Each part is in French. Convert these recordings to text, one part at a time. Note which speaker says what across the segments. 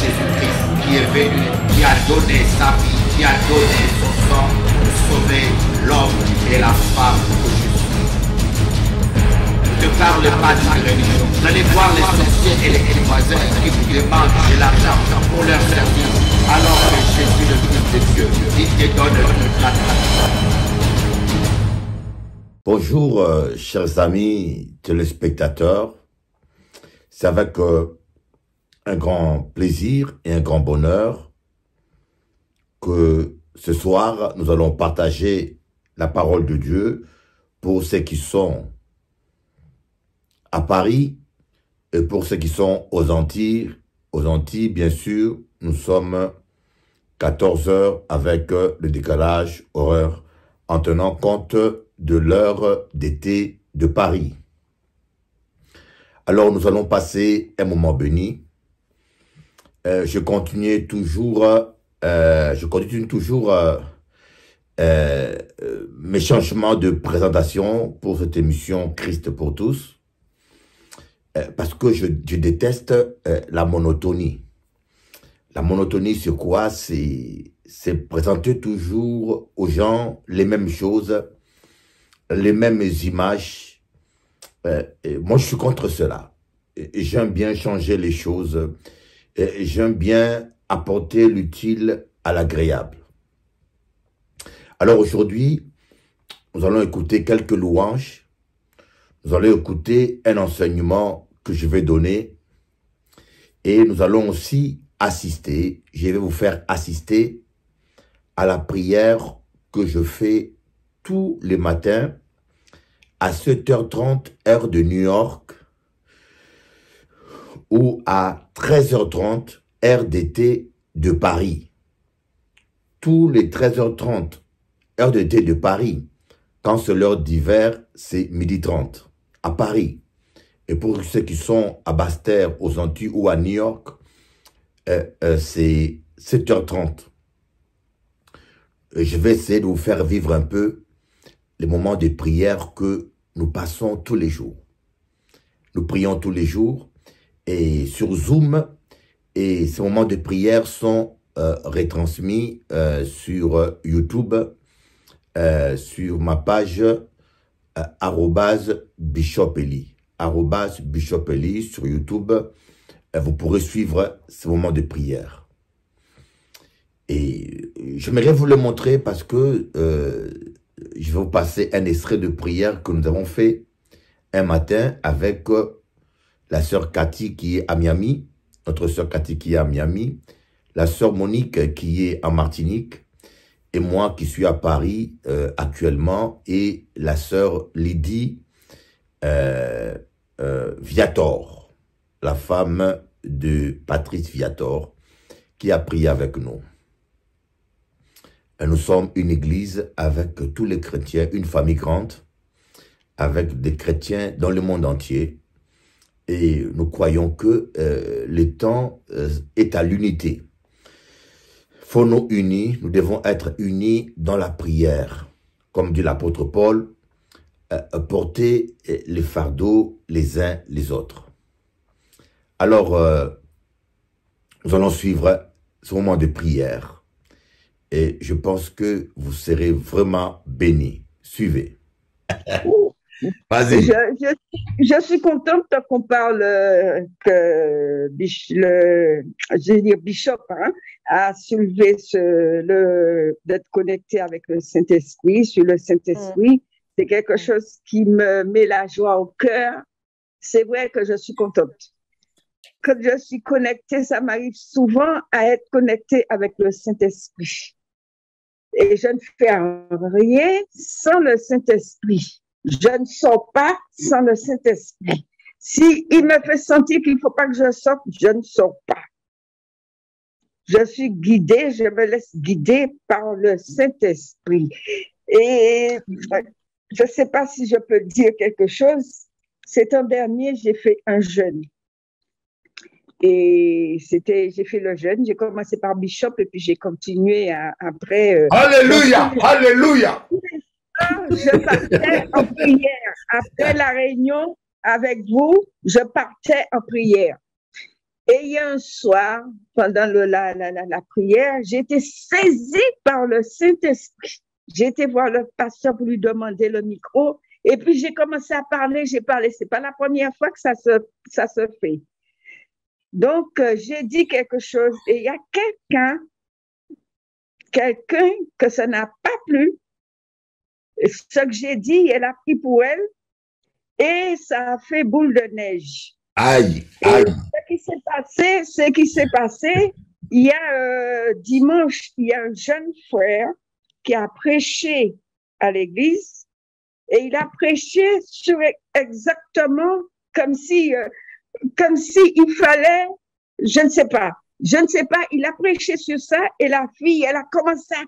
Speaker 1: Jésus-Christ qui est venu, qui a donné sa vie, qui a donné son sang pour sauver l'homme et la femme que je suis. Ne parle pas de religion. Vous allez voir les sorciers et les voisins qui vous demandent de l'argent pour leur servir, alors que Jésus, le Fils de Dieu, il te donne la grâce.
Speaker 2: Bonjour, chers amis téléspectateurs. C'est avec un grand plaisir et un grand bonheur que ce soir, nous allons partager la parole de Dieu pour ceux qui sont à Paris et pour ceux qui sont aux Antilles. Aux Antilles, bien sûr, nous sommes 14 heures avec le décalage horaire en tenant compte de l'heure d'été de Paris. Alors, nous allons passer un moment béni. Je continue toujours mes changements de présentation pour cette émission Christ pour tous, parce que je déteste la monotonie. La monotonie, c'est quoi? C'est présenter toujours aux gens les mêmes choses, les mêmes images. Moi, je suis contre cela. J'aime bien changer les choses. J'aime bien apporter l'utile à l'agréable. Alors aujourd'hui, nous allons écouter quelques louanges. Nous allons écouter un enseignement que je vais donner. Et nous allons aussi assister. Je vais vous faire assister à la prière que je fais tous les matins à 7h30 heure de New York ou à 13h30 heure d'été de Paris. Tous les 13h30 heure d'été de Paris. Quand c'est l'heure d'hiver, c'est 12h30 à Paris. Et pour ceux qui sont à Basse-Terre, aux Antilles ou à New York, c'est 7h30. Je vais essayer de vous faire vivre un peu les moments de prière que nous passons tous les jours. Nous prions tous les jours et sur Zoom, et ces moments de prière sont retransmis sur YouTube, sur ma page @BishopEli. @BishopEli sur YouTube. Vous pourrez suivre ces moments de prière. Et j'aimerais vous le montrer parce que je vais vous passer un extrait de prière que nous avons fait un matin avec la sœur Cathy qui est à Miami, notre sœur Cathy qui est à Miami, la sœur Monique qui est en Martinique, et moi qui suis à Paris actuellement, et la sœur Lydie Viator, la femme de Patrice Viator, qui a prié avec nous. Nous sommes une église avec tous les chrétiens, une famille grande, avec des chrétiens dans le monde entier. Et nous croyons que le temps est à l'unité. Faut nous unir, nous devons être unis dans la prière. Comme dit l'apôtre Paul, porter les fardeaux les uns les autres. Alors, nous allons suivre ce moment de prière. Et je pense que vous serez vraiment bénis. Suivez. Vas-y.
Speaker 3: Je suis contente qu'on parle que Bishop a soulevé d'être connecté avec le Saint-Esprit, sur le Saint-Esprit. C'est quelque chose qui me met la joie au cœur. C'est vrai que je suis contente. Quand je suis connectée, ça m'arrive souvent à être connectée avec le Saint-Esprit. Et je ne fais rien sans le Saint-Esprit. Je ne sors pas sans le Saint-Esprit. Si il me fait sentir qu'il ne faut pas que je sorte, je ne sors pas. Je suis guidée, je me laisse guider par le Saint-Esprit. Et je ne sais pas si je peux dire quelque chose. Cet an dernier, j'ai fait un jeûne. Et j'ai fait le jeûne, j'ai commencé par Bishop et puis j'ai continué après.
Speaker 2: Alléluia, alléluia.
Speaker 3: Je partais en prière. Après la réunion avec vous, je partais en prière. Et il y a un soir, pendant la prière, j'ai été saisie par le Saint-Esprit. J'ai été voir le pasteur pour lui demander le micro. Et puis, j'ai commencé à parler, j'ai parlé. C'est pas la première fois que ça se fait. Donc, j'ai dit quelque chose et il y a quelqu'un que ça n'a pas plu. Ce que j'ai dit, elle a pris pour elle et ça a fait boule de neige.
Speaker 2: Aïe,
Speaker 3: Et
Speaker 2: aïe.
Speaker 3: ce qui s'est passé, il y a dimanche, il y a un jeune frère qui a prêché à l'église et il a prêché sur exactement comme si il fallait, je ne sais pas, il a prêché sur ça et la fille, elle a commencé à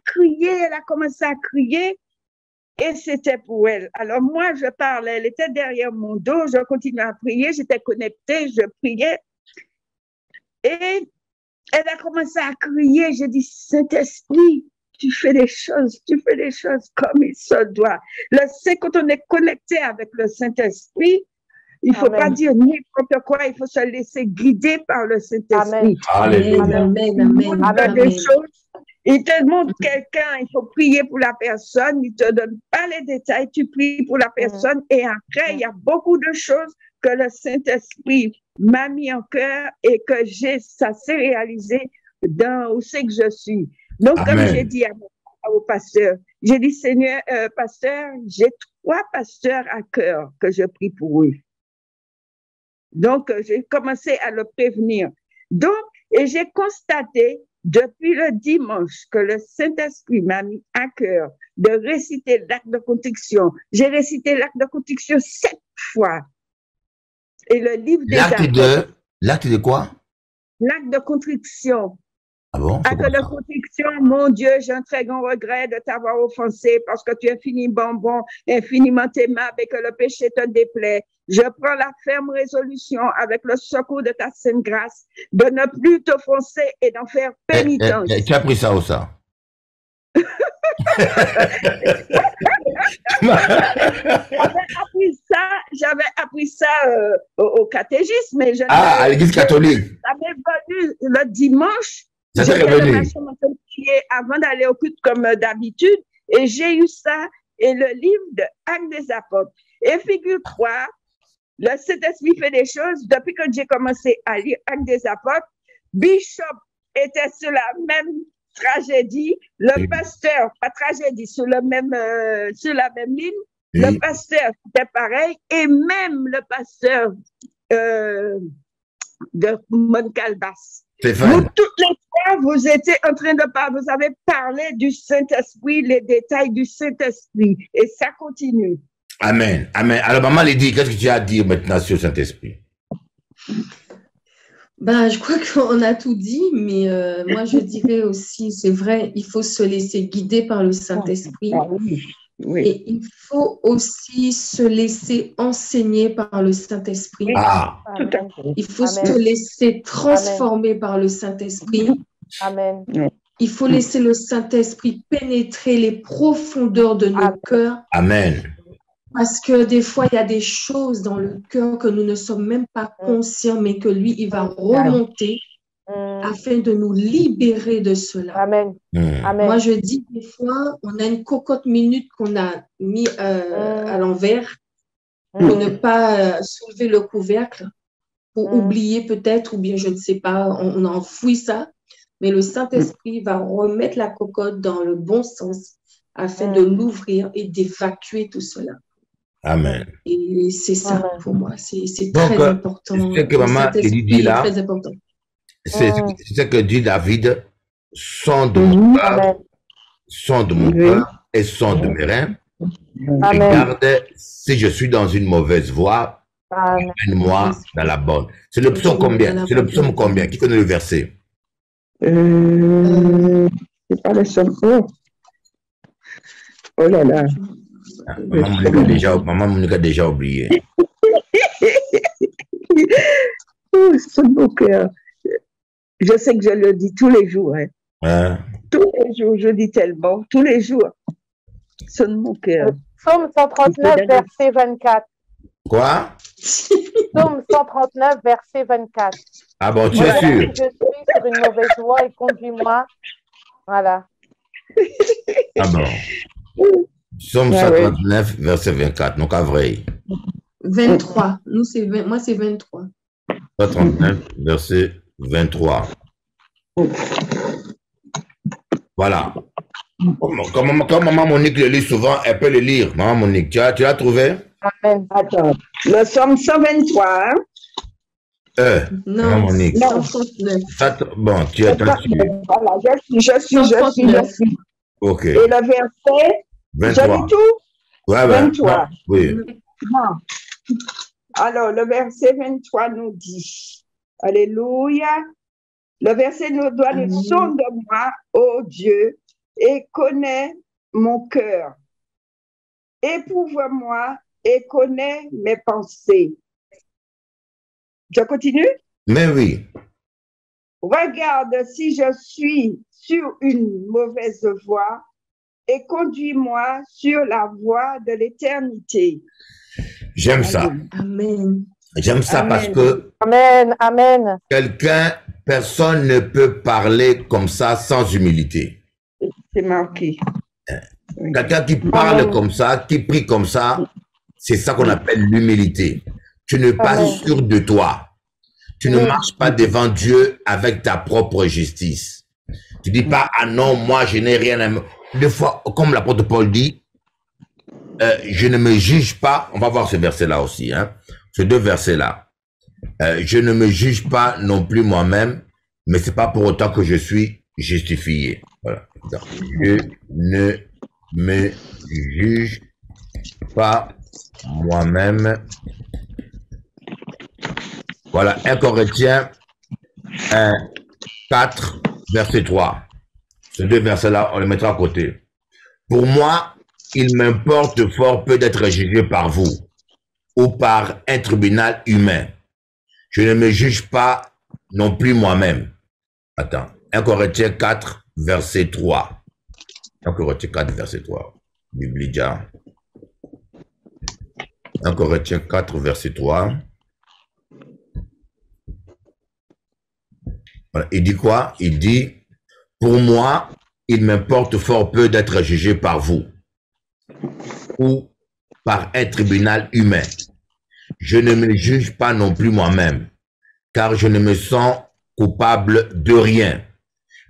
Speaker 3: crier et c'était pour elle. Alors moi, je parlais, elle était derrière mon dos, je continuais à prier, j'étais connectée, je priais et elle a commencé à crier, j'ai dit, Saint-Esprit, tu fais des choses comme il se doit. C'est quand on est connecté avec le Saint-Esprit, il ne faut pas dire n'importe quoi, il faut se laisser guider par le Saint-Esprit. Il te montre quelqu'un, il faut prier pour la personne, il ne te donne pas les détails, tu pries pour la personne et après, il y a beaucoup de choses que le Saint-Esprit m'a mis en cœur et que ça s'est réalisé dans où c'est que je suis. Donc, comme j'ai dit au pasteur, j'ai dit, Seigneur, pasteur, j'ai 3 pasteurs à cœur que je prie pour eux. Donc, j'ai commencé à le prévenir. Donc, et j'ai constaté depuis le dimanche que le Saint-Esprit m'a mis à cœur de réciter l'acte de contrition. J'ai récité l'acte de contrition 7 fois. Et le livre des actes.
Speaker 2: L'acte de quoi?
Speaker 3: L'acte de contrition.
Speaker 2: Ah bon?
Speaker 3: Acte de contrition, mon Dieu, j'ai un très grand regret de t'avoir offensé parce que tu es infiniment bon, infiniment aimable et que le péché te déplaît. Je prends la ferme résolution avec le secours de ta sainte grâce de ne plus t'offenser et d'en faire pénitence.
Speaker 2: Tu as pris ça où ça?
Speaker 3: J'avais appris ça au catégisme. Mais
Speaker 2: à l'église catholique.
Speaker 3: Ça m'est venu le dimanche.
Speaker 2: J'étais revenu.
Speaker 3: Avant d'aller au culte comme d'habitude. Et j'ai eu ça et le livre de Actes des Apôtres. Et figure-toi, le Saint-Esprit fait des choses. Depuis que j'ai commencé à lire Actes des Apôtres, Bishop était sur la même tragédie, le pasteur, pas tragédie, sur la même ligne, le pasteur, c'était pareil, et même le pasteur de Moncalbas. Vous, toutes les fois, vous étiez en train de parler, vous avez parlé du Saint-Esprit, les détails du Saint-Esprit, et ça continue.
Speaker 2: Amen, amen. Alors, maman Lydie, qu'est-ce que tu as à dire maintenant sur le Saint-Esprit?
Speaker 4: Ben, je crois qu'on a tout dit, mais moi, je dirais aussi, c'est vrai, il faut se laisser guider par le Saint-Esprit.
Speaker 3: Oui.
Speaker 4: Et il faut aussi se laisser enseigner par le Saint-Esprit.
Speaker 3: Tout à fait.
Speaker 4: Il faut se laisser transformer par le Saint-Esprit.
Speaker 5: Amen.
Speaker 4: Il faut laisser le Saint-Esprit pénétrer les profondeurs de nos cœurs.
Speaker 2: Amen.
Speaker 4: Parce que des fois, il y a des choses dans le cœur que nous ne sommes même pas conscients, mais que lui, il va remonter afin de nous libérer de cela.
Speaker 5: Amen. Amen.
Speaker 4: Moi, je dis des fois, on a une cocotte minute qu'on a mis à l'envers pour ne pas soulever le couvercle, pour oublier peut-être, ou bien je ne sais pas, on a enfoui ça. Mais le Saint-Esprit va remettre la cocotte dans le bon sens afin de l'ouvrir et d'évacuer tout cela.
Speaker 2: Amen.
Speaker 4: Et c'est ça pour moi, c'est très important.
Speaker 2: C'est ce que maman dit là.
Speaker 4: Très important.
Speaker 2: C'est ce que dit David, son de mon cœur, son de mon cœur et son de mes reins. Regarde, si je suis dans une mauvaise voie, amène-moi dans la bonne. C'est le psaume combien? C'est le psaume combien? Qui connaît le verset?
Speaker 3: C'est pas le psaume. Oh là là.
Speaker 2: Maman Monica a déjà oublié.
Speaker 3: Son mon cœur. Je sais que je le dis tous les jours. Hein. Tous les jours, je dis tellement. Tous les jours. Sonne mon cœur.
Speaker 5: Psaume 139, verset 24.
Speaker 2: Quoi?
Speaker 5: Psaume 139, verset 24.
Speaker 2: Ah bon, tu es
Speaker 5: Regarde,
Speaker 2: sûr?
Speaker 5: je suis sur une mauvaise voie et conduis-moi. Voilà.
Speaker 2: Ah bon. Psaume
Speaker 3: Ah oui.
Speaker 2: 139, verset 24. Donc, à vrai.
Speaker 4: 23. Nous, c'est 20. Moi, c'est 23.
Speaker 2: 139, verset 23. Voilà. Comme maman Monique le lit souvent, elle peut le lire. Maman Monique, tu l'as trouvé?
Speaker 5: Amen.
Speaker 3: Attends. Le psaume 123, hein?
Speaker 2: Maman
Speaker 4: Non,
Speaker 2: Monique.
Speaker 4: 139.
Speaker 2: Bon, tu es dessus.
Speaker 3: Voilà, je suis.
Speaker 2: Ok.
Speaker 3: Et le verset,
Speaker 2: 23.
Speaker 3: j'ai dit tout?
Speaker 2: Ouais, ouais.
Speaker 3: 23.
Speaker 2: Non, oui.
Speaker 3: Non. Alors, le verset 23 nous dit, Alléluia, le verset nous doit dire, sonde-moi, ô Dieu, et connais mon cœur. Éprouve-moi et connais mes pensées. Je continue?
Speaker 2: Mais oui.
Speaker 3: Regarde si je suis sur une mauvaise voie et conduis-moi sur la voie de l'éternité.
Speaker 2: J'aime ça.
Speaker 4: Amen.
Speaker 2: J'aime ça
Speaker 3: Amen.
Speaker 2: parce que
Speaker 5: Amen. Amen.
Speaker 2: personne ne peut parler comme ça sans humilité.
Speaker 3: C'est marqué. Oui.
Speaker 2: Quelqu'un qui parle
Speaker 5: Amen.
Speaker 2: comme ça, qui prie comme ça, c'est ça qu'on appelle l'humilité. Tu n'es pas
Speaker 5: Amen.
Speaker 2: sûr de toi. Tu ne marches pas devant Dieu avec ta propre justice. Tu dis pas, ah non, moi je n'ai rien à me... Des fois, comme l'apôtre Paul dit, je ne me juge pas, on va voir ce verset-là aussi, hein, ces deux versets-là. Je ne me juge pas non plus moi-même, mais c'est pas pour autant que je suis justifié. Voilà. Donc, je ne me juge pas moi-même. Voilà, 1 Corinthiens 1, 4, verset 3. Ces deux versets-là, on les mettra à côté. Pour moi, il m'importe fort peu d'être jugé par vous ou par un tribunal humain. Je ne me juge pas non plus moi-même. Attends, 1 Corinthiens 4, verset 3. 1 Corinthiens 4, verset 3. Biblia. 1 Corinthiens 4, verset 3. Voilà. Il dit quoi? Il dit, pour moi, il m'importe fort peu d'être jugé par vous ou par un tribunal humain. Je ne me juge pas non plus moi-même, car je ne me sens coupable de rien.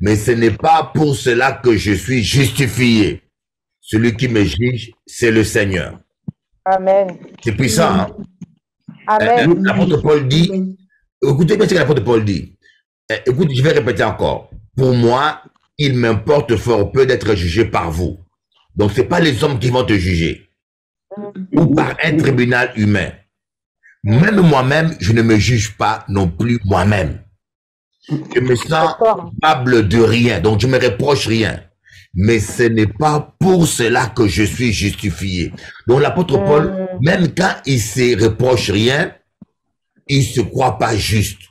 Speaker 2: Mais ce n'est pas pour cela que je suis justifié. Celui qui me juge, c'est le Seigneur.
Speaker 5: Amen.
Speaker 2: C'est puissant, hein?
Speaker 5: Amen.
Speaker 2: L'apôtre Paul dit, écoutez bien ce que l'apôtre Paul dit. Écoute, je vais répéter encore. Pour moi, il m'importe fort peu d'être jugé par vous. Donc, ce n'est pas les hommes qui vont te juger. Ou par un tribunal humain. Même moi-même, je ne me juge pas non plus moi-même. Je me sens coupable de rien, donc je ne me reproche rien. Mais ce n'est pas pour cela que je suis justifié. Donc l'apôtre Paul, même quand il se reproche rien, il ne se croit pas juste.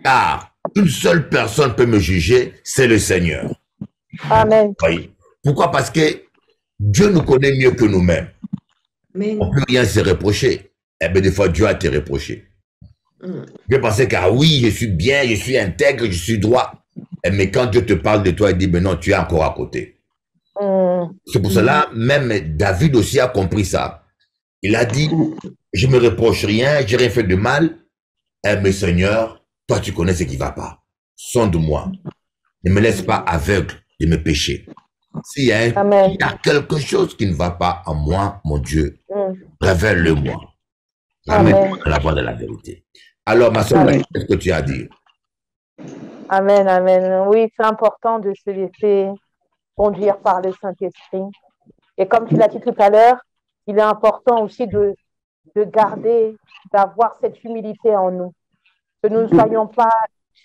Speaker 2: Car une seule personne peut me juger, c'est le Seigneur.
Speaker 5: Amen.
Speaker 2: Oui. Pourquoi? Parce que Dieu nous connaît mieux que nous-mêmes. On ne peut rien se reprocher. Eh bien, des fois, Dieu a été reproché. Dieu pensait que, ah oui, je suis bien, je suis intègre, je suis droit. Mais quand Dieu te parle de toi, il dit, mais non, tu es encore à côté. C'est pour cela, même David aussi a compris ça. Il a dit, je me reproche rien, j'ai rien fait de mal. Mais Seigneur, toi, tu connais ce qui ne va pas. Sonde-moi. Ne me laisse pas aveugle de mes péchés. S'il y a quelque chose qui ne va pas en moi, mon Dieu, révèle-le-moi. Ramène-moi à la voie de la vérité. Alors, ma soeur, qu'est-ce que tu as à dire?
Speaker 5: Amen, amen. Oui, c'est important de se laisser conduire par le Saint-Esprit. Et comme tu l'as dit tout à l'heure, il est important aussi de garder, d'avoir cette humilité en nous. Que nous ne soyons pas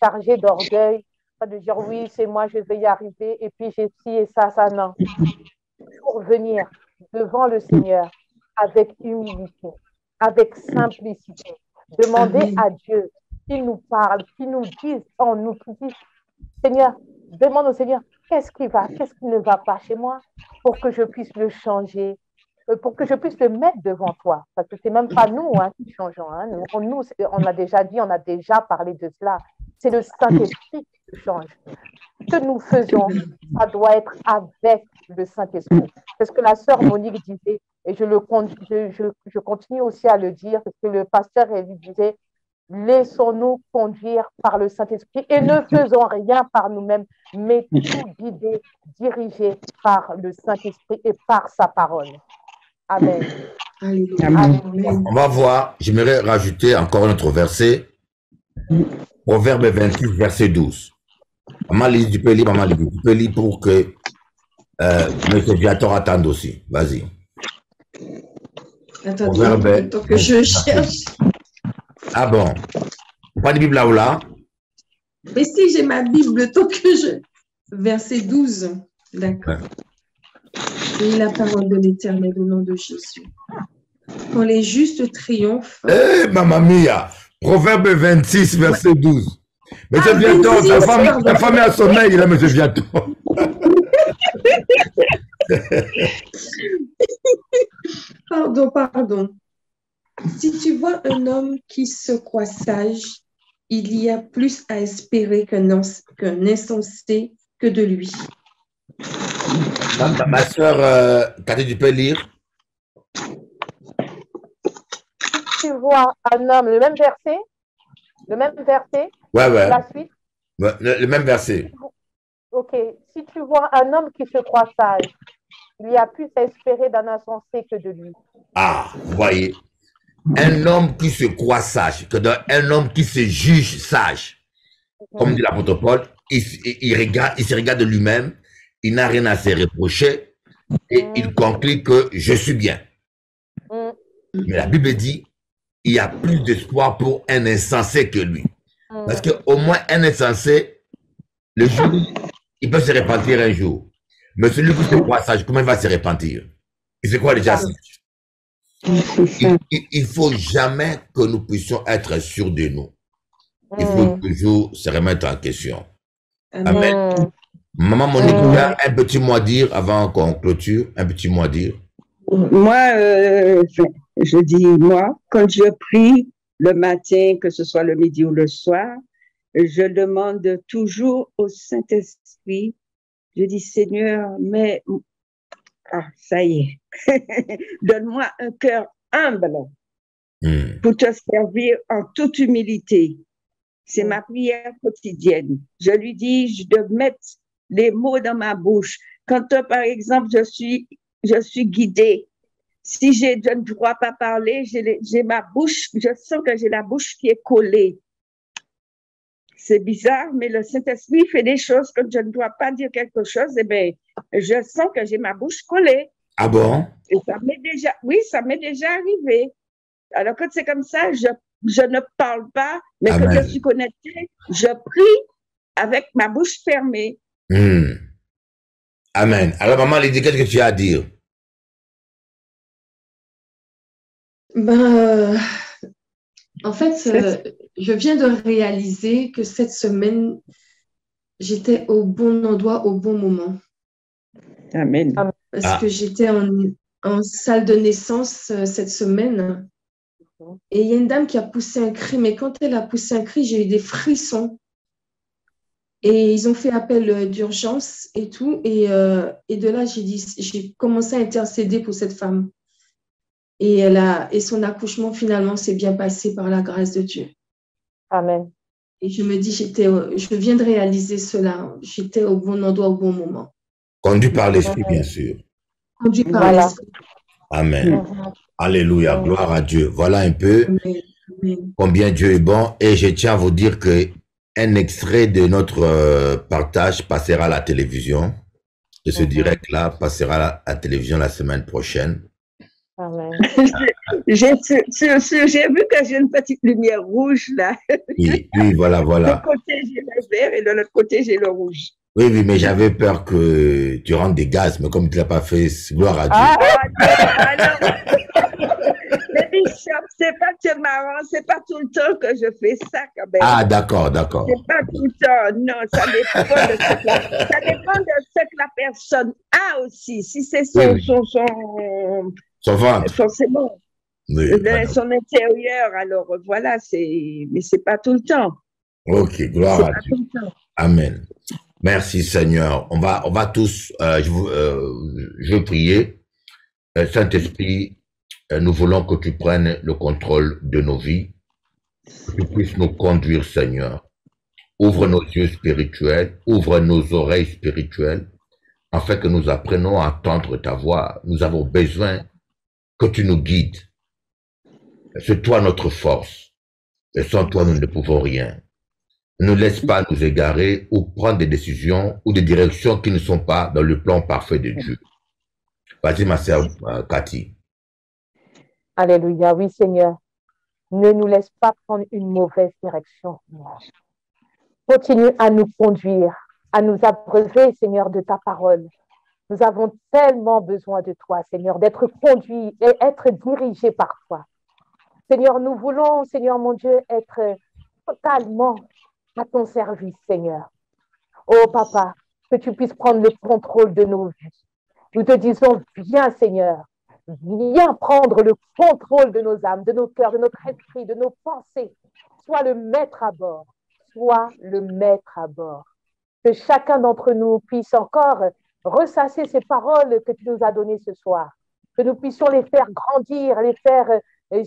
Speaker 5: chargés d'orgueil, pas de dire oui, c'est moi, je vais y arriver, et puis j'ai ci et ça, non. Pour venir devant le Seigneur avec humilité, avec simplicité, demander à Dieu qu'il nous parle, qu'il nous dise, Seigneur, demande au Seigneur, qu'est-ce qui ne va pas chez moi pour que je puisse le changer pour que je puisse le mettre devant toi. Parce que ce n'est même pas nous qui changeons. Nous, on a déjà dit, on a déjà parlé de cela. C'est le Saint-Esprit qui change. Ce que nous faisons, ça doit être avec le Saint-Esprit. C'est ce que la sœur Monique disait, et je continue aussi à le dire, parce que le pasteur lui disait, laissons-nous conduire par le Saint-Esprit et ne faisons rien par nous-mêmes, mais tout guider, dirigé par le Saint-Esprit et par sa parole. Amen.
Speaker 4: Amen.
Speaker 2: On va voir, j'aimerais rajouter encore un autre verset. Proverbe 26, verset 12. Maman lise, tu peux lire, maman lise. Tu peux lire pour que M. Viator attende aussi. Vas-y.
Speaker 4: Attendez, tant que je cherche.
Speaker 2: Ah bon? Pas de Bible là ou là?
Speaker 4: Mais si, j'ai ma Bible, tant que je... Verset 12. D'accord. Et la parole de l'Éternel au nom de Jésus. Quand les justes triomphent...
Speaker 2: Eh, mamma mia! Proverbe 26, verset 12. Monsieur Viator, ta femme est à sommeil, là, monsieur Viator.
Speaker 4: Pardon. Si tu vois un homme qui se croit sage, il y a plus à espérer qu'un insensé que de lui.
Speaker 2: Ma soeur, Cathy, tu peux lire?
Speaker 5: Tu vois un homme, le même verset?
Speaker 2: Ouais.
Speaker 5: La suite?
Speaker 2: Ouais, le même verset.
Speaker 5: Ok. Si tu vois un homme qui se croit sage, il y a plus à espérer d'un insensé que de lui.
Speaker 2: Ah, vous voyez. Un homme qui se croit sage, que un homme qui se juge sage. Comme dit l'apôtre Paul, il se regarde de lui-même, il n'a rien à se reprocher et il conclut que je suis bien. Mais la Bible dit, il y a plus d'espoir pour un insensé que lui. Parce qu'au moins un insensé, le jour, il peut se repentir un jour. Mais celui qui se croit sage, comment il va se repentir? Il se croit déjà sage. Il faut jamais que nous puissions être sûrs de nous. Il faut toujours se remettre en question. Amen. Maman Monique, il y a un petit mot à dire avant qu'on clôture. Un petit mot à dire.
Speaker 3: Moi, je dis, quand je prie le matin, que ce soit le midi ou le soir, je demande toujours au Saint-Esprit, je dis, Seigneur, mais... Ah, ça y est. Donne-moi un cœur humble pour te servir en toute humilité. C'est ma prière quotidienne. Je lui dis de mettre les mots dans ma bouche. Quand, par exemple, je suis guidée, si je ne dois pas parler, j'ai ma bouche, je sens que j'ai la bouche qui est collée. C'est bizarre, mais le Saint-Esprit fait des choses quand je ne dois pas dire quelque chose, eh bien, je sens que j'ai ma bouche collée.
Speaker 2: Ah bon?
Speaker 3: Et ça m'est déjà arrivé. Alors, quand c'est comme ça, je ne parle pas, mais
Speaker 2: Amen.
Speaker 3: quand je suis connectée, je prie avec ma bouche fermée.
Speaker 2: Amen. Alors, maman, Lydie, qu'est-ce que tu as à dire?
Speaker 4: En fait, je viens de réaliser que cette semaine, j'étais au bon endroit au bon moment.
Speaker 3: Amen.
Speaker 4: Parce que j'étais en salle de naissance cette semaine. Et il y a une dame qui a poussé un cri, mais quand elle a poussé un cri, j'ai eu des frissons. Et ils ont fait appel d'urgence et tout. Et de là, j'ai commencé à intercéder pour cette femme. Et son accouchement, finalement, s'est bien passé par la grâce de Dieu.
Speaker 5: Amen.
Speaker 4: Et je me dis, je viens de réaliser cela. J'étais au bon endroit au bon moment.
Speaker 2: Conduit par l'Esprit, bien sûr.
Speaker 4: Conduit par l'Esprit.
Speaker 2: Amen. Alléluia. Gloire à Dieu. Voilà un peu combien Dieu est bon. Et je tiens à vous dire que un extrait de notre partage passera à la télévision. De ce direct-là passera à la télévision la semaine prochaine.
Speaker 5: Amen.
Speaker 3: J'ai vu que j'ai une petite lumière rouge là.
Speaker 2: Oui, voilà.
Speaker 3: De l'autre côté, j'ai le vert et de l'autre côté, j'ai le rouge.
Speaker 2: Oui, mais j'avais peur que tu rentres des gaz, mais comme tu ne l'as pas fait, gloire à Dieu.
Speaker 3: Mais Bishop, c'est pas que marrant, c'est pas tout le temps que je fais ça quand même.
Speaker 2: Ah, d'accord.
Speaker 3: C'est pas tout le temps, non, ça dépend de ce que la personne a aussi. Si c'est son
Speaker 2: Son ventre.
Speaker 3: Forcément.
Speaker 2: Oui,
Speaker 3: Dans son intérieur, alors voilà, mais c'est pas tout le temps.
Speaker 2: Ok, gloire à Dieu. Amen. Merci Seigneur. On va tous, je veux prier. Saint-Esprit, nous voulons que tu prennes le contrôle de nos vies, que tu puisses nous conduire, Seigneur. Ouvre nos yeux spirituels, ouvre nos oreilles spirituelles, afin que nous apprenions à entendre ta voix. Nous avons besoin que tu nous guides. C'est toi notre force. Et sans toi, nous ne pouvons rien. Ne laisse pas nous égarer ou prendre des décisions ou des directions qui ne sont pas dans le plan parfait de Dieu. Vas-y, ma sœur Cathy.
Speaker 5: Alléluia, oui Seigneur. Ne nous laisse pas prendre une mauvaise direction. Continue à nous conduire, à nous abreuver, Seigneur, de ta parole. Nous avons tellement besoin de toi, Seigneur, d'être conduits et être dirigés par toi. Seigneur, nous voulons, Seigneur mon Dieu, être totalement à ton service, Seigneur. Oh, Papa, que tu puisses prendre le contrôle de nos vies. Nous te disons, viens, Seigneur, viens prendre le contrôle de nos âmes, de nos cœurs, de notre esprit, de nos pensées. Sois le maître à bord. Sois le maître à bord. Que chacun d'entre nous puisse encore ressasser ces paroles que tu nous as données ce soir. Que nous puissions les faire grandir, les faire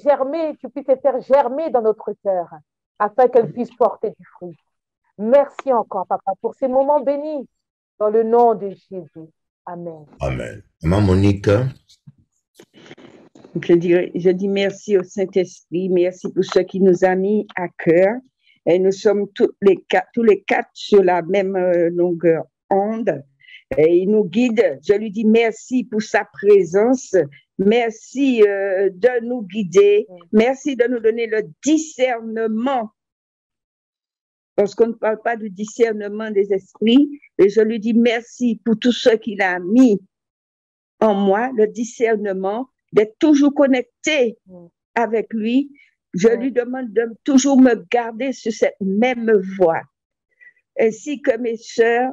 Speaker 5: germer, tu puisses les faire germer dans notre cœur, afin qu'elles puissent porter du fruit. Merci encore, Papa, pour ces moments bénis, dans le nom de Jésus. Amen.
Speaker 2: Amen. Maman Monique.
Speaker 3: Je dis merci au Saint-Esprit, merci pour ce qui nous a mis à cœur. Et nous sommes tous les quatre sur la même longueur onde. Et il nous guide. Je lui dis merci pour sa présence. Merci de nous guider. Merci de nous donner le discernement. Parce qu'on ne parle pas du discernement des esprits. Et je lui dis merci pour tout ce qu'il a mis en moi, le discernement, d'être toujours connecté avec lui. Je lui demande de toujours me garder sur cette même voie. Ainsi que mes sœurs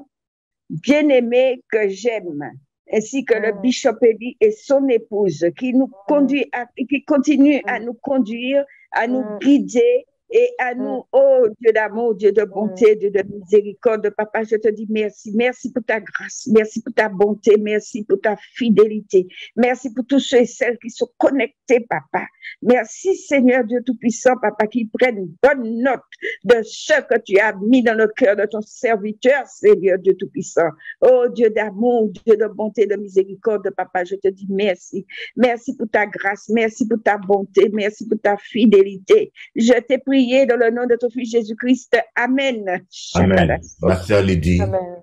Speaker 3: bien-aimées que j'aime, ainsi que le bishop Eli et son épouse, qui nous conduit qui continuent à nous conduire, à nous guider et à nous, oh Dieu d'amour, Dieu de bonté, Dieu de miséricorde, Papa, je te dis merci. Merci pour ta grâce, merci pour ta bonté, merci pour ta fidélité, merci pour tous ceux et celles qui sont connectés, Papa. Merci Seigneur Dieu Tout-Puissant, Papa, qui prennent bonne note de ce que tu as mis dans le cœur de ton serviteur, Seigneur Dieu Tout-Puissant. Oh Dieu d'amour, Dieu de bonté, de miséricorde, Papa, je te dis merci. Merci pour ta grâce, merci pour ta bonté, merci pour ta fidélité. Je t'ai prié dans le nom de ton Fils Jésus-Christ. Amen.
Speaker 2: Amen. Ma sœur Lydie.
Speaker 4: Amen.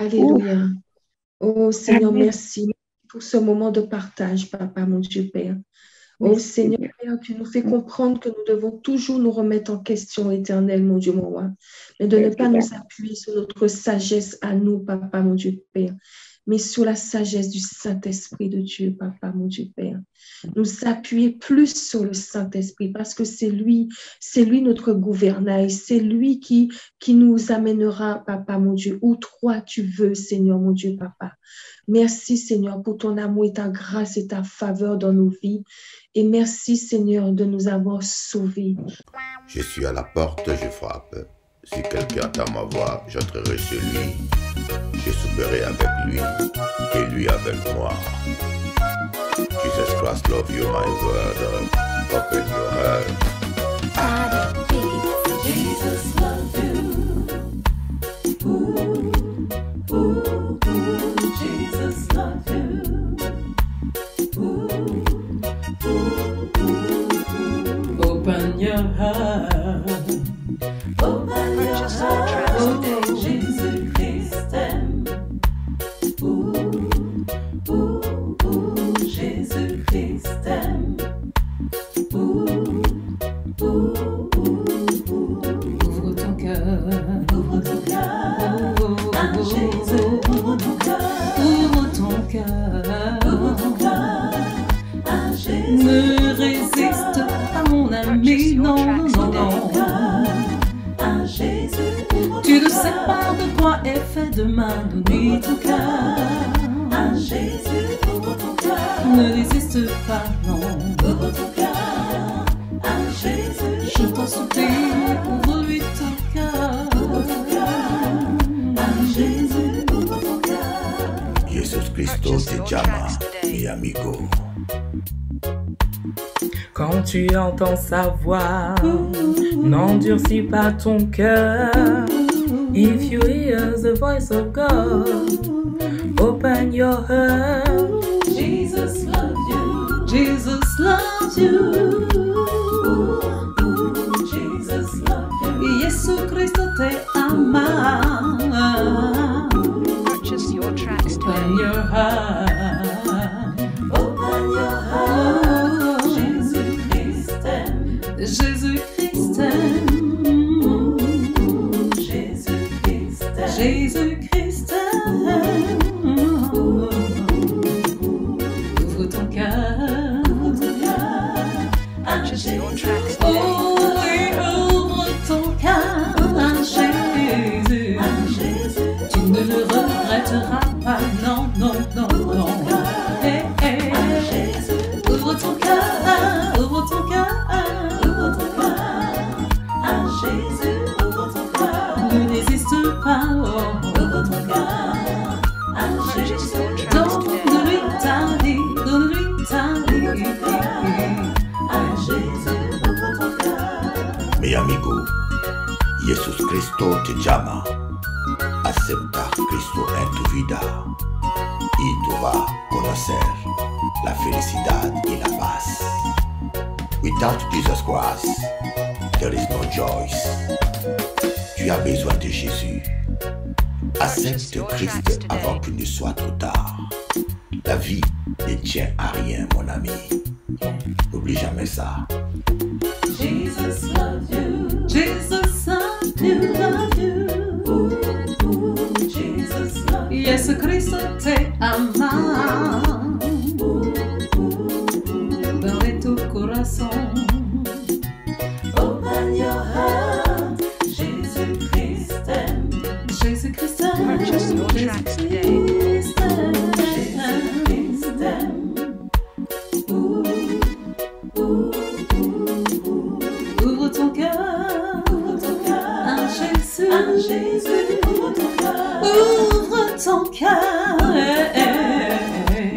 Speaker 4: Alléluia. Oh Seigneur, Amen. Merci pour ce moment de partage, Papa, mon Dieu Père. Oh Seigneur, Père, tu nous fais comprendre que nous devons toujours nous remettre en question, Éternel, mon Dieu, mon roi, mais de ne pas nous appuyer sur notre sagesse à nous, Papa, mon Dieu Père, mais sur la sagesse du Saint-Esprit de Dieu, Papa, mon Dieu Père. Nous appuyer plus sur le Saint-Esprit parce que c'est lui notre gouvernail, c'est lui qui nous amènera, Papa, mon Dieu, où toi tu veux, Seigneur, mon Dieu, Papa. Merci, Seigneur, pour ton amour et ta grâce et ta faveur dans nos vies. Et merci, Seigneur, de nous avoir sauvés.
Speaker 2: Je suis à la porte, je frappe. Si quelqu'un entend ma voix, j'entrerai chez lui. Je souperai avec lui et lui avec moi. Jesus Christ, love you, my brother. Open your heart.
Speaker 6: Jesus love you. Ooh, ooh, ooh, Jesus love you. Ooh, ooh, ooh, ooh. Open your heart. Open your heart. Oh, Jesus Christ. Ooh, ooh, ooh, Jesus Christ. Ooh, ooh, ooh, ooh. Ouvre ton cœur. Ouvre ton cœur. À Jésus. Ouvre ton cœur. Ouvre ton cœur. Ouvre ton cœur. À Jésus. Ne résiste pas, mon ami. Non, non, non, non. À Jésus. Tu ne sais pas de quoi est fait demain. Donne-lui ton cœur. À à Jésus, ouvre ton cœur. Ne résiste pas, non. Ouvre ton cœur à Jésus. Je t'en supplie, ouvre-lui ton cœur. Ouvre ton cœur à Jésus, ouvre ton cœur.
Speaker 2: Jesus Cristo te llama, mi amigo.
Speaker 7: Quand tu entends sa voix, n'endurcis pas ton cœur. If you hear the voice of God, open your heart.
Speaker 6: Jesus loves you. Jesus loves you. Jesus loves you. Yesu Cristo te ama.
Speaker 8: Purchase your tracks today.
Speaker 6: Open your heart. Open your heart. Jésus Christ aime. Jésus Christ aime. Jésus Christ aime. Jésus Christ aime. Ouvre ton cœur. Ouvre ton cœur.
Speaker 8: Purchase your tracks today.
Speaker 6: Oh oui, ouvre ton cœur à Jésus. À Jésus. Tu ne le regretteras pas. Non, non, non, non. Hey, hey. À Jésus. Ouvre ton cœur. Ouvre ton cœur. Ouvre ton cœur. À Jésus. Ouvre ton cœur. Ne résiste pas. Oh. Ouvre ton cœur. À Jésus. Donne-lui ta vie. Donne-lui ta vie. À Jésus. Ouvre ton cœur.
Speaker 2: Mi amigo, Jesus Cristo te llama. Acepta Cristo en tu vida y tú vas a conocer la felicidad y la paz. Without Jesus Christ, there is no joy. Tu as besoin de Jésus. Accepte Christ avant qu'il ne soit trop tard. La vie ne tient à rien, mon ami. N'oublie jamais ça.
Speaker 6: Jesus loves you. Jesus loves you. Love you. Jesus loves you. Yesu Cristo te ama. Dans tu corazón. Open your heart. Jésus Christ aime. Jésus Christ aime.
Speaker 8: Purchase your tracks today.
Speaker 6: Jésus Christ aime. Ouvre ton cœur. Ouvre ton cœur à Jésus. À Jésus. Ouvre ton cœur. Ouvre ton cœur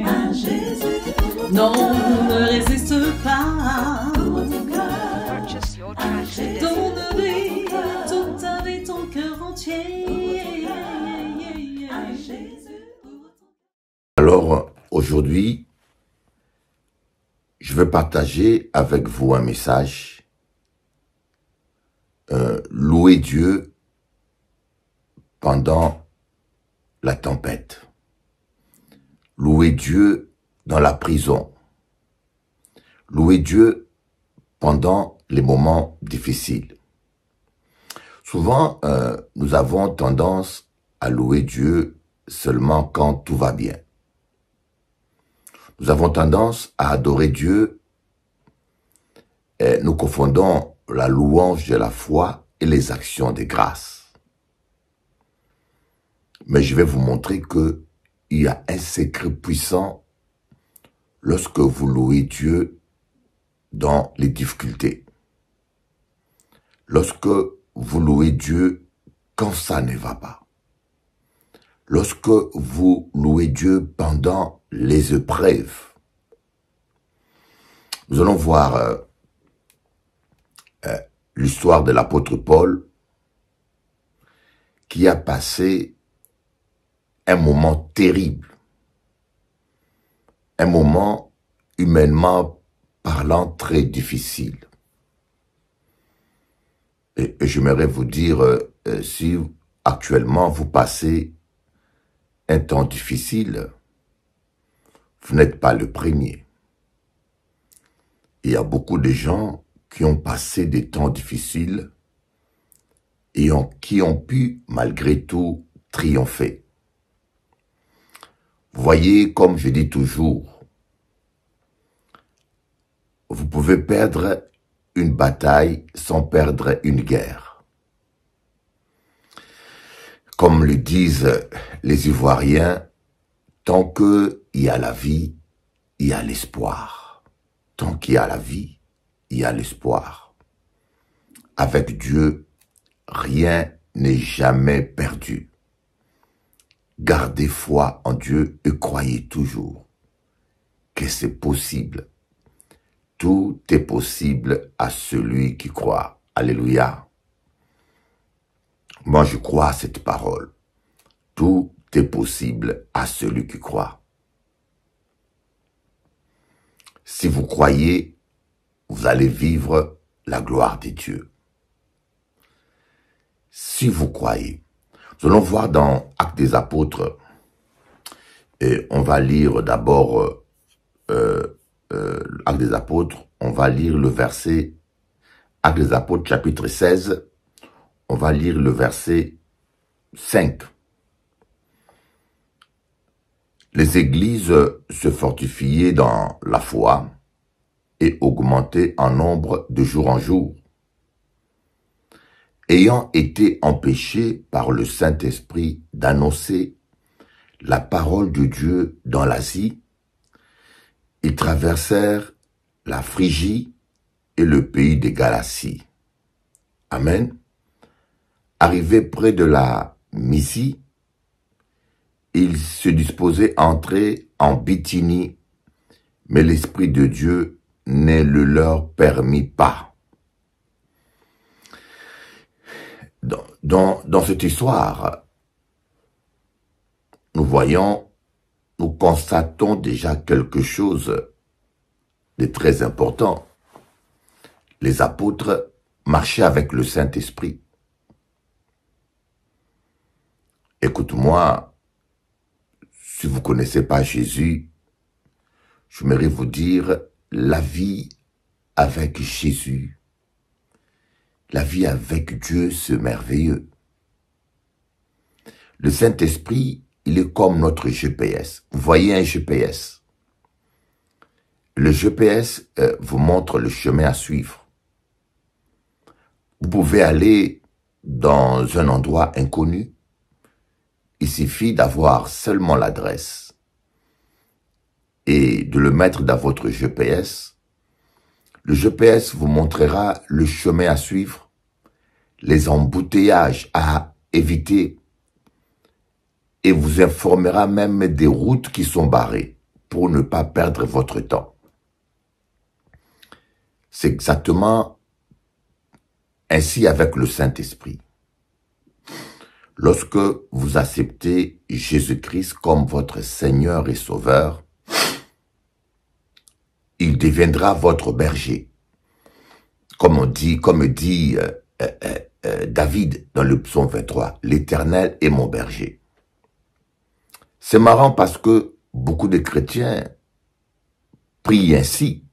Speaker 6: à Jésus. Non, ne résiste pas. Ouvre ton cœur.
Speaker 8: Purchase your tracks today.
Speaker 6: Donne-lui toute ta vie, ton cœur entier. À Jésus.
Speaker 2: Alors, aujourd'hui, je veux partager avec vous un message. Louer Dieu pendant la tempête. Louer Dieu dans la prison. Louer Dieu pendant les moments difficiles. Souvent, nous avons tendance à louer Dieu seulement quand tout va bien. Nous avons tendance à adorer Dieu et nous confondons la louange de la foi et les actions de grâce. Mais je vais vous montrer qu'il y a un secret puissant lorsque vous louez Dieu dans les difficultés. Lorsque vous louez Dieu quand ça ne va pas. Lorsque vous louez Dieu pendant les épreuves. Nous allons voir l'histoire de l'apôtre Paul qui a passé un moment terrible, un moment humainement parlant très difficile. Et j'aimerais vous dire, si actuellement vous passez un temps difficile, vous n'êtes pas le premier. Il y a beaucoup de gens qui ont passé des temps difficiles et qui ont pu, malgré tout, triompher. Vous voyez, comme je dis toujours, vous pouvez perdre une bataille sans perdre une guerre. Comme le disent les Ivoiriens, Tant qu'il y a la vie, il y a l'espoir. Tant qu'il y a la vie, il y a l'espoir. Avec Dieu, rien n'est jamais perdu. Gardez foi en Dieu et croyez toujours que c'est possible. Tout est possible à celui qui croit. Alléluia. Moi, je crois à cette parole. Tout est possible à celui qui croit. Si vous croyez, vous allez vivre la gloire de Dieu. Si vous croyez, nous allons voir dans Actes des Apôtres, et on va lire d'abord Actes des Apôtres, on va lire le verset, Actes des Apôtres chapitre 16, on va lire le verset 5. Les églises se fortifiaient dans la foi et augmentaient en nombre de jour en jour. Ayant été empêchés par le Saint-Esprit d'annoncer la parole de Dieu dans l'Asie, ils traversèrent la Phrygie et le pays des Galaties. Amen. Arrivés près de la Mysie, ils se disposaient à entrer en Bithynie, mais l'Esprit de Dieu ne le leur permit pas. Dans cette histoire, nous constatons déjà quelque chose de très important. Les apôtres marchaient avec le Saint-Esprit. Écoute-moi, si vous ne connaissez pas Jésus, j'aimerais vous dire, la vie avec Jésus, la vie avec Dieu, c'est merveilleux. Le Saint-Esprit, il est comme notre GPS. Vous voyez un GPS. Le GPS vous montre le chemin à suivre. Vous pouvez aller dans un endroit inconnu. Il suffit d'avoir seulement l'adresse et de le mettre dans votre GPS. Le GPS vous montrera le chemin à suivre, les embouteillages à éviter et vous informera même des routes qui sont barrées pour ne pas perdre votre temps. C'est exactement ainsi avec le Saint-Esprit. Lorsque vous acceptez Jésus-Christ comme votre Seigneur et Sauveur, il deviendra votre berger. Comme dit David dans le psaume 23, l'Éternel est mon berger. C'est marrant parce que beaucoup de chrétiens prient ainsi.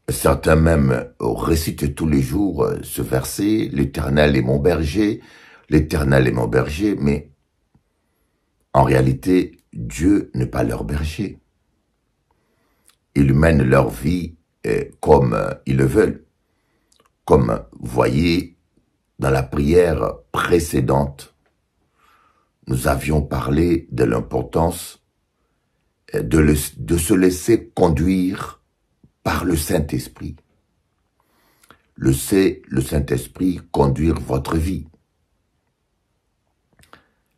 Speaker 2: Certains même récitent tous les jours ce verset, l'Éternel est mon berger, l'Éternel est mon berger, mais en réalité, Dieu n'est pas leur berger. Ils mènent leur vie comme ils le veulent. Comme vous voyez, dans la prière précédente, nous avions parlé de l'importance de se laisser conduire par le Saint-Esprit. Laissez le Saint-Esprit conduire votre vie.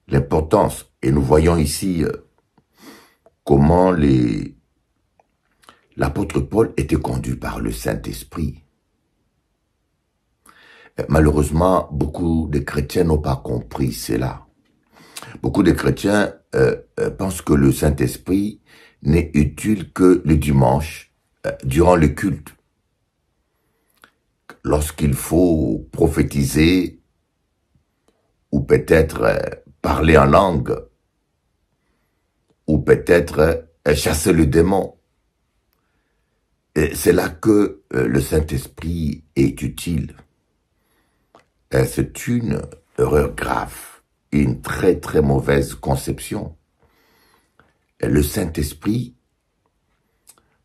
Speaker 2: L'importance, et nous voyons ici comment l'apôtre Paul était conduit par le Saint-Esprit. Malheureusement, beaucoup de chrétiens n'ont pas compris cela. Beaucoup de chrétiens pensent que le Saint-Esprit n'est utile que le dimanche, durant le culte. Lorsqu'il faut prophétiser, ou peut-être parler en langue, ou peut-être chasser le démon. C'est là que le Saint-Esprit est utile. C'est une erreur grave, une très très mauvaise conception. Le Saint-Esprit,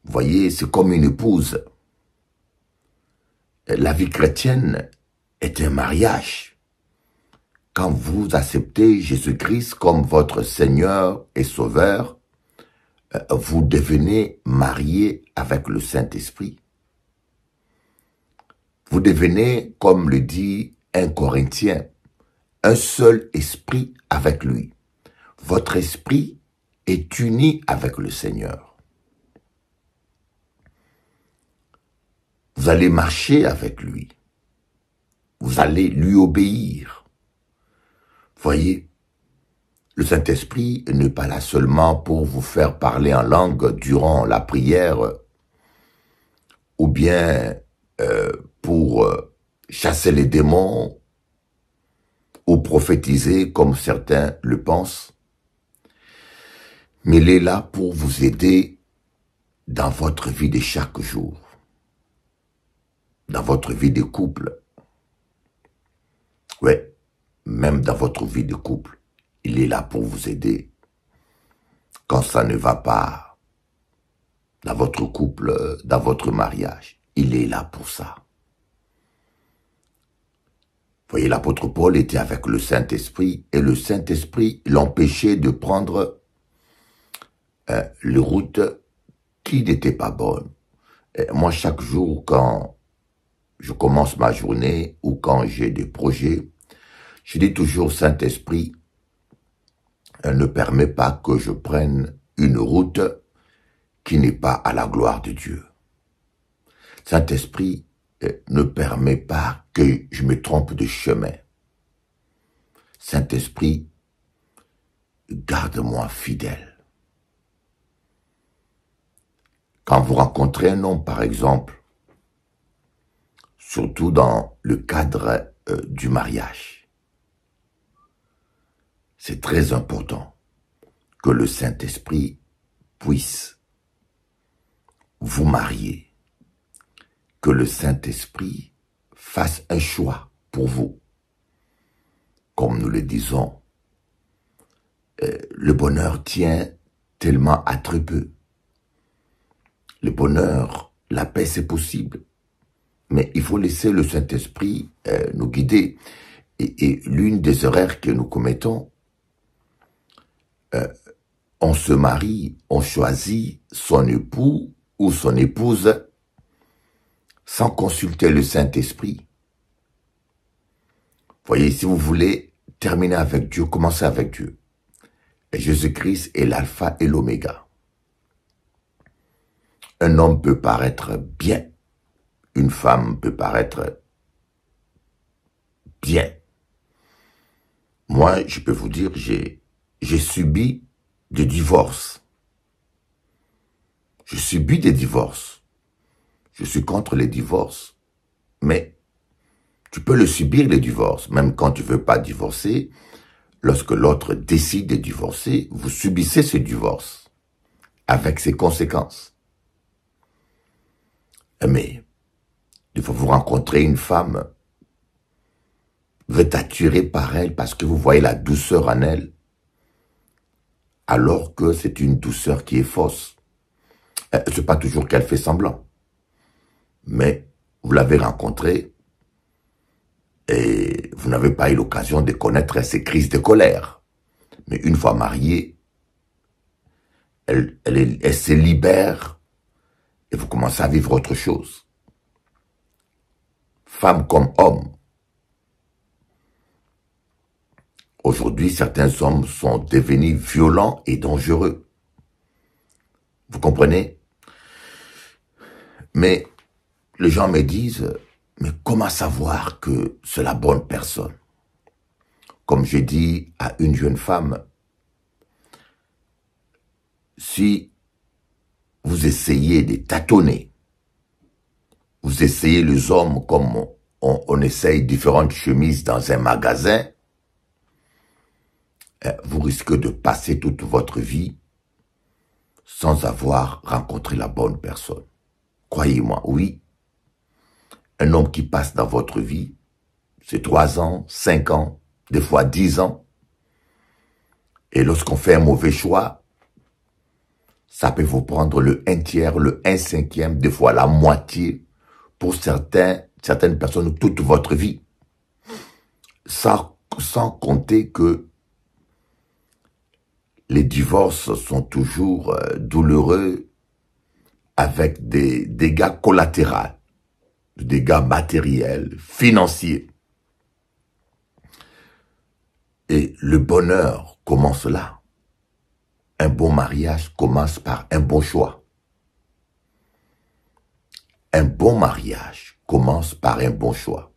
Speaker 2: vous voyez, c'est comme une épouse. La vie chrétienne est un mariage. Quand vous acceptez Jésus-Christ comme votre Seigneur et Sauveur, vous devenez marié avec le Saint-Esprit. Vous devenez, comme le dit 1 Corinthiens, un seul esprit avec lui. Votre esprit est uni avec le Seigneur. Vous allez marcher avec lui. Vous allez lui obéir. Voyez, le Saint-Esprit n'est pas là seulement pour vous faire parler en langue durant la prière ou bien pour chasser les démons ou prophétiser comme certains le pensent. Mais il est là pour vous aider dans votre vie de chaque jour, dans votre vie de couple. Ouais, même dans votre vie de couple. Il est là pour vous aider quand ça ne va pas dans votre couple, dans votre mariage. Il est là pour ça. Vous voyez, l'apôtre Paul était avec le Saint-Esprit et le Saint-Esprit l'empêchait de prendre les routes qui n'étaient pas bonnes. Et moi, chaque jour, quand je commence ma journée ou quand j'ai des projets, je dis toujours, Saint-Esprit, ne permet pas que je prenne une route qui n'est pas à la gloire de Dieu. Saint-Esprit ne permet pas que je me trompe de chemin. Saint-Esprit, garde-moi fidèle. Quand vous rencontrez un homme, par exemple, surtout dans le cadre du mariage, c'est très important que le Saint-Esprit puisse vous marier, que le Saint-Esprit fasse un choix pour vous. Comme nous le disons, le bonheur tient tellement à très peu. Le bonheur, la paix, c'est possible. Mais il faut laisser le Saint-Esprit nous guider. Et l'une des erreurs que nous commettons, on se marie, on choisit son époux ou son épouse sans consulter le Saint-Esprit. Voyez, si vous voulez terminer avec Dieu, commencez avec Dieu. Et Jésus-Christ est l'alpha et l'oméga. Un homme peut paraître bien, une femme peut paraître bien. Moi, je peux vous dire, j'ai subi des divorces. Je subis des divorces. Je suis contre les divorces. Mais tu peux le subir, les divorces. Même quand tu ne veux pas divorcer, lorsque l'autre décide de divorcer, vous subissez ce divorce avec ses conséquences. Mais il faut vous rencontrer une femme, vous êtes attiré par elle parce que vous voyez la douceur en elle, alors que c'est une douceur qui est fausse. C'est pas toujours qu'elle fait semblant. Mais vous l'avez rencontrée et vous n'avez pas eu l'occasion de connaître ses crises de colère. Mais une fois mariée, elle se libère et vous commencez à vivre autre chose. Femme comme homme. Aujourd'hui, certains hommes sont devenus violents et dangereux. Vous comprenez? Mais les gens me disent, mais comment savoir que c'est la bonne personne? Comme j'ai dit à une jeune femme, si vous essayez de tâtonner, vous essayez les hommes comme on essaye différentes chemises dans un magasin, vous risquez de passer toute votre vie sans avoir rencontré la bonne personne. Croyez-moi, oui. Un homme qui passe dans votre vie, c'est 3 ans, 5 ans, des fois 10 ans. Et lorsqu'on fait un mauvais choix, ça peut vous prendre le 1/3, le 1/5, des fois la moitié, pour certaines personnes, toute votre vie. Sans compter que les divorces sont toujours douloureux avec des dégâts collatéraux, des dégâts matériels, financiers. Et le bonheur commence là. Un bon mariage commence par un bon choix. Un bon mariage commence par un bon choix.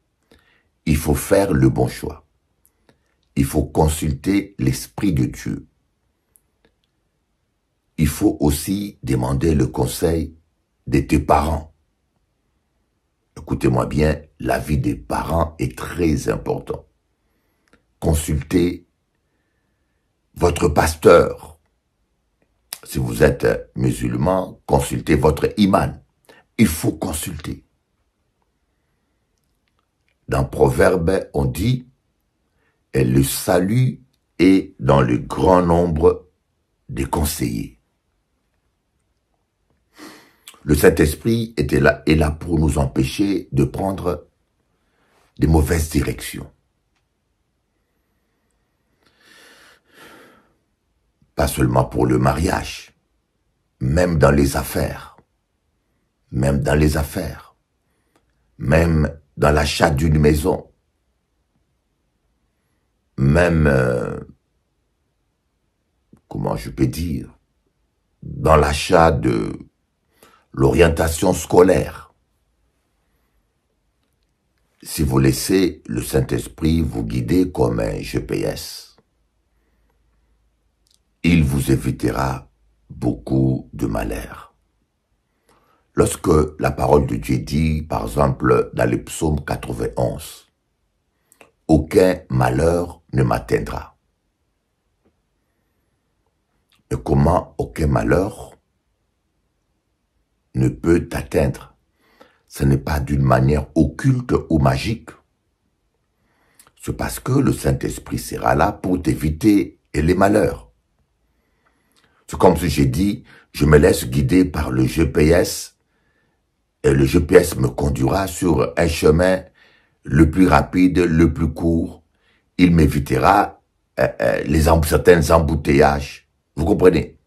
Speaker 2: Il faut faire le bon choix. Il faut consulter l'Esprit de Dieu. Il faut aussi demander le conseil de tes parents. Écoutez-moi bien, la vie des parents est très importante. Consultez votre pasteur. Si vous êtes musulman, consultez votre imam. Il faut consulter. Dans Proverbe, on dit « Et le salut est dans le grand nombre des conseillers ». Le Saint-Esprit est là pour nous empêcher de prendre des mauvaises directions. Pas seulement pour le mariage, même dans les affaires, même dans l'achat d'une maison, même, comment je peux dire, dans l'achat de l'orientation scolaire. Si vous laissez le Saint-Esprit vous guider comme un GPS, il vous évitera beaucoup de malheur. Lorsque la parole de Dieu dit, par exemple, dans le psaume 91, « Aucun malheur ne m'atteindra ». Mais comment aucun malheur ne peut t'atteindre? Ce n'est pas d'une manière occulte ou magique. C'est parce que le Saint-Esprit sera là pour t'éviter les malheurs. C'est comme si j'ai dit, je me laisse guider par le GPS et le GPS me conduira sur un chemin le plus rapide, le plus court. Il m'évitera certains embouteillages. Vous comprenez?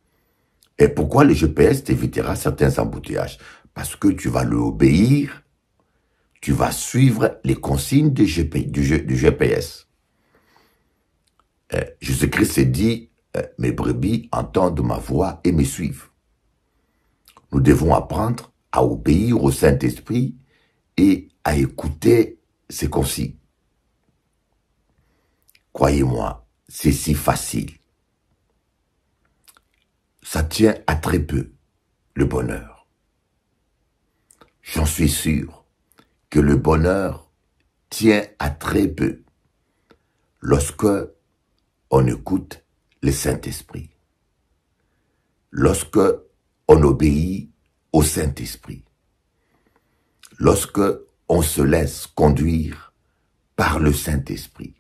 Speaker 2: Et pourquoi le GPS t'évitera certains embouteillages? Parce que tu vas lui obéir, tu vas suivre les consignes du GPS. Jésus-Christ s'est dit, mes brebis entendent ma voix et me suivent. Nous devons apprendre à obéir au Saint-Esprit et à écouter ses consignes. Croyez-moi, c'est si facile. Ça tient à très peu, le bonheur. J'en suis sûr que le bonheur tient à très peu lorsque on écoute le Saint-Esprit. Lorsque on obéit au Saint-Esprit. Lorsque on se laisse conduire par le Saint-Esprit.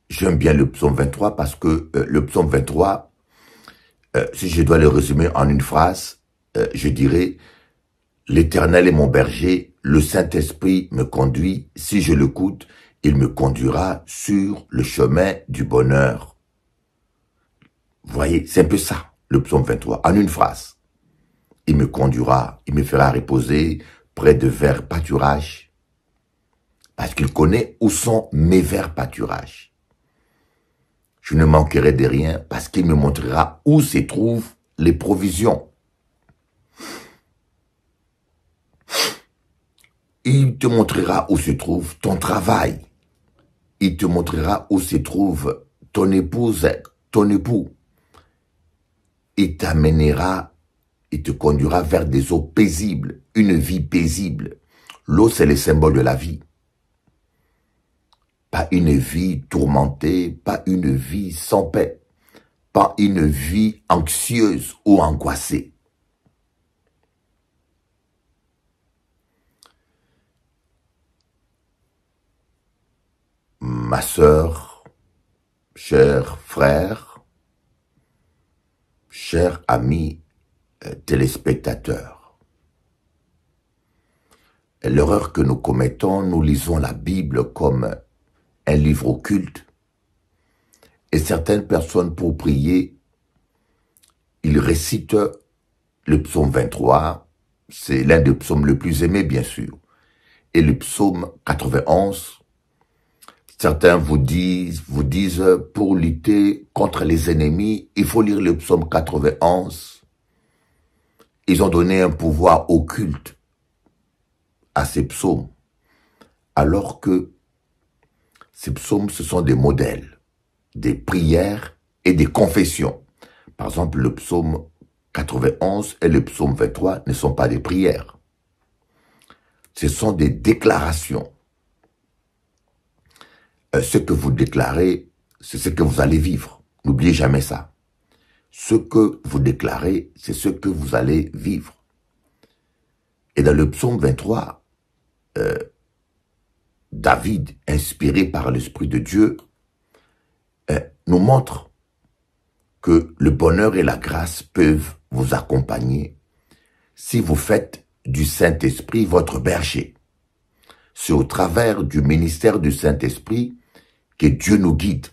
Speaker 2: J'aime bien le psaume 23 parce que le psaume 23, si je dois le résumer en une phrase, je dirais « L'Éternel est mon berger, le Saint-Esprit me conduit, si je l'écoute, il me conduira sur le chemin du bonheur. » Vous voyez, c'est un peu ça, le psaume 23, en une phrase. Il me conduira, il me fera reposer près de verts pâturages, parce qu'il connaît où sont mes verts pâturages. Je ne manquerai de rien, parce qu'il me montrera où se trouvent les provisions. Il te montrera où se trouve ton travail. Il te montrera où se trouve ton épouse, ton époux. Il t'amènera, il te conduira vers des eaux paisibles, une vie paisible. L'eau, c'est le symbole de la vie. Pas une vie tourmentée, pas une vie sans paix, pas une vie anxieuse ou angoissée. Ma sœur, cher frère, cher ami téléspectateur, l'erreur que nous commettons, nous lisons la Bible comme un livre occulte Et certaines personnes, pour prier, ils récitent le psaume 23. C'est l'un des psaumes les plus aimés, bien sûr. Et le psaume 91. Certains vous disent, pour lutter contre les ennemis, il faut lire le psaume 91. Ils ont donné un pouvoir occulte à ces psaumes, alors que ces psaumes, ce sont des modèles, des prières et des confessions. Par exemple, le psaume 91 et le psaume 23 ne sont pas des prières. Ce sont des déclarations. Ce que vous déclarez, c'est ce que vous allez vivre. N'oubliez jamais ça. Ce que vous déclarez, c'est ce que vous allez vivre. Et dans le psaume 23, David, inspiré par l'Esprit de Dieu, nous montre que le bonheur et la grâce peuvent vous accompagner si vous faites du Saint-Esprit votre berger. C'est au travers du ministère du Saint-Esprit que Dieu nous guide.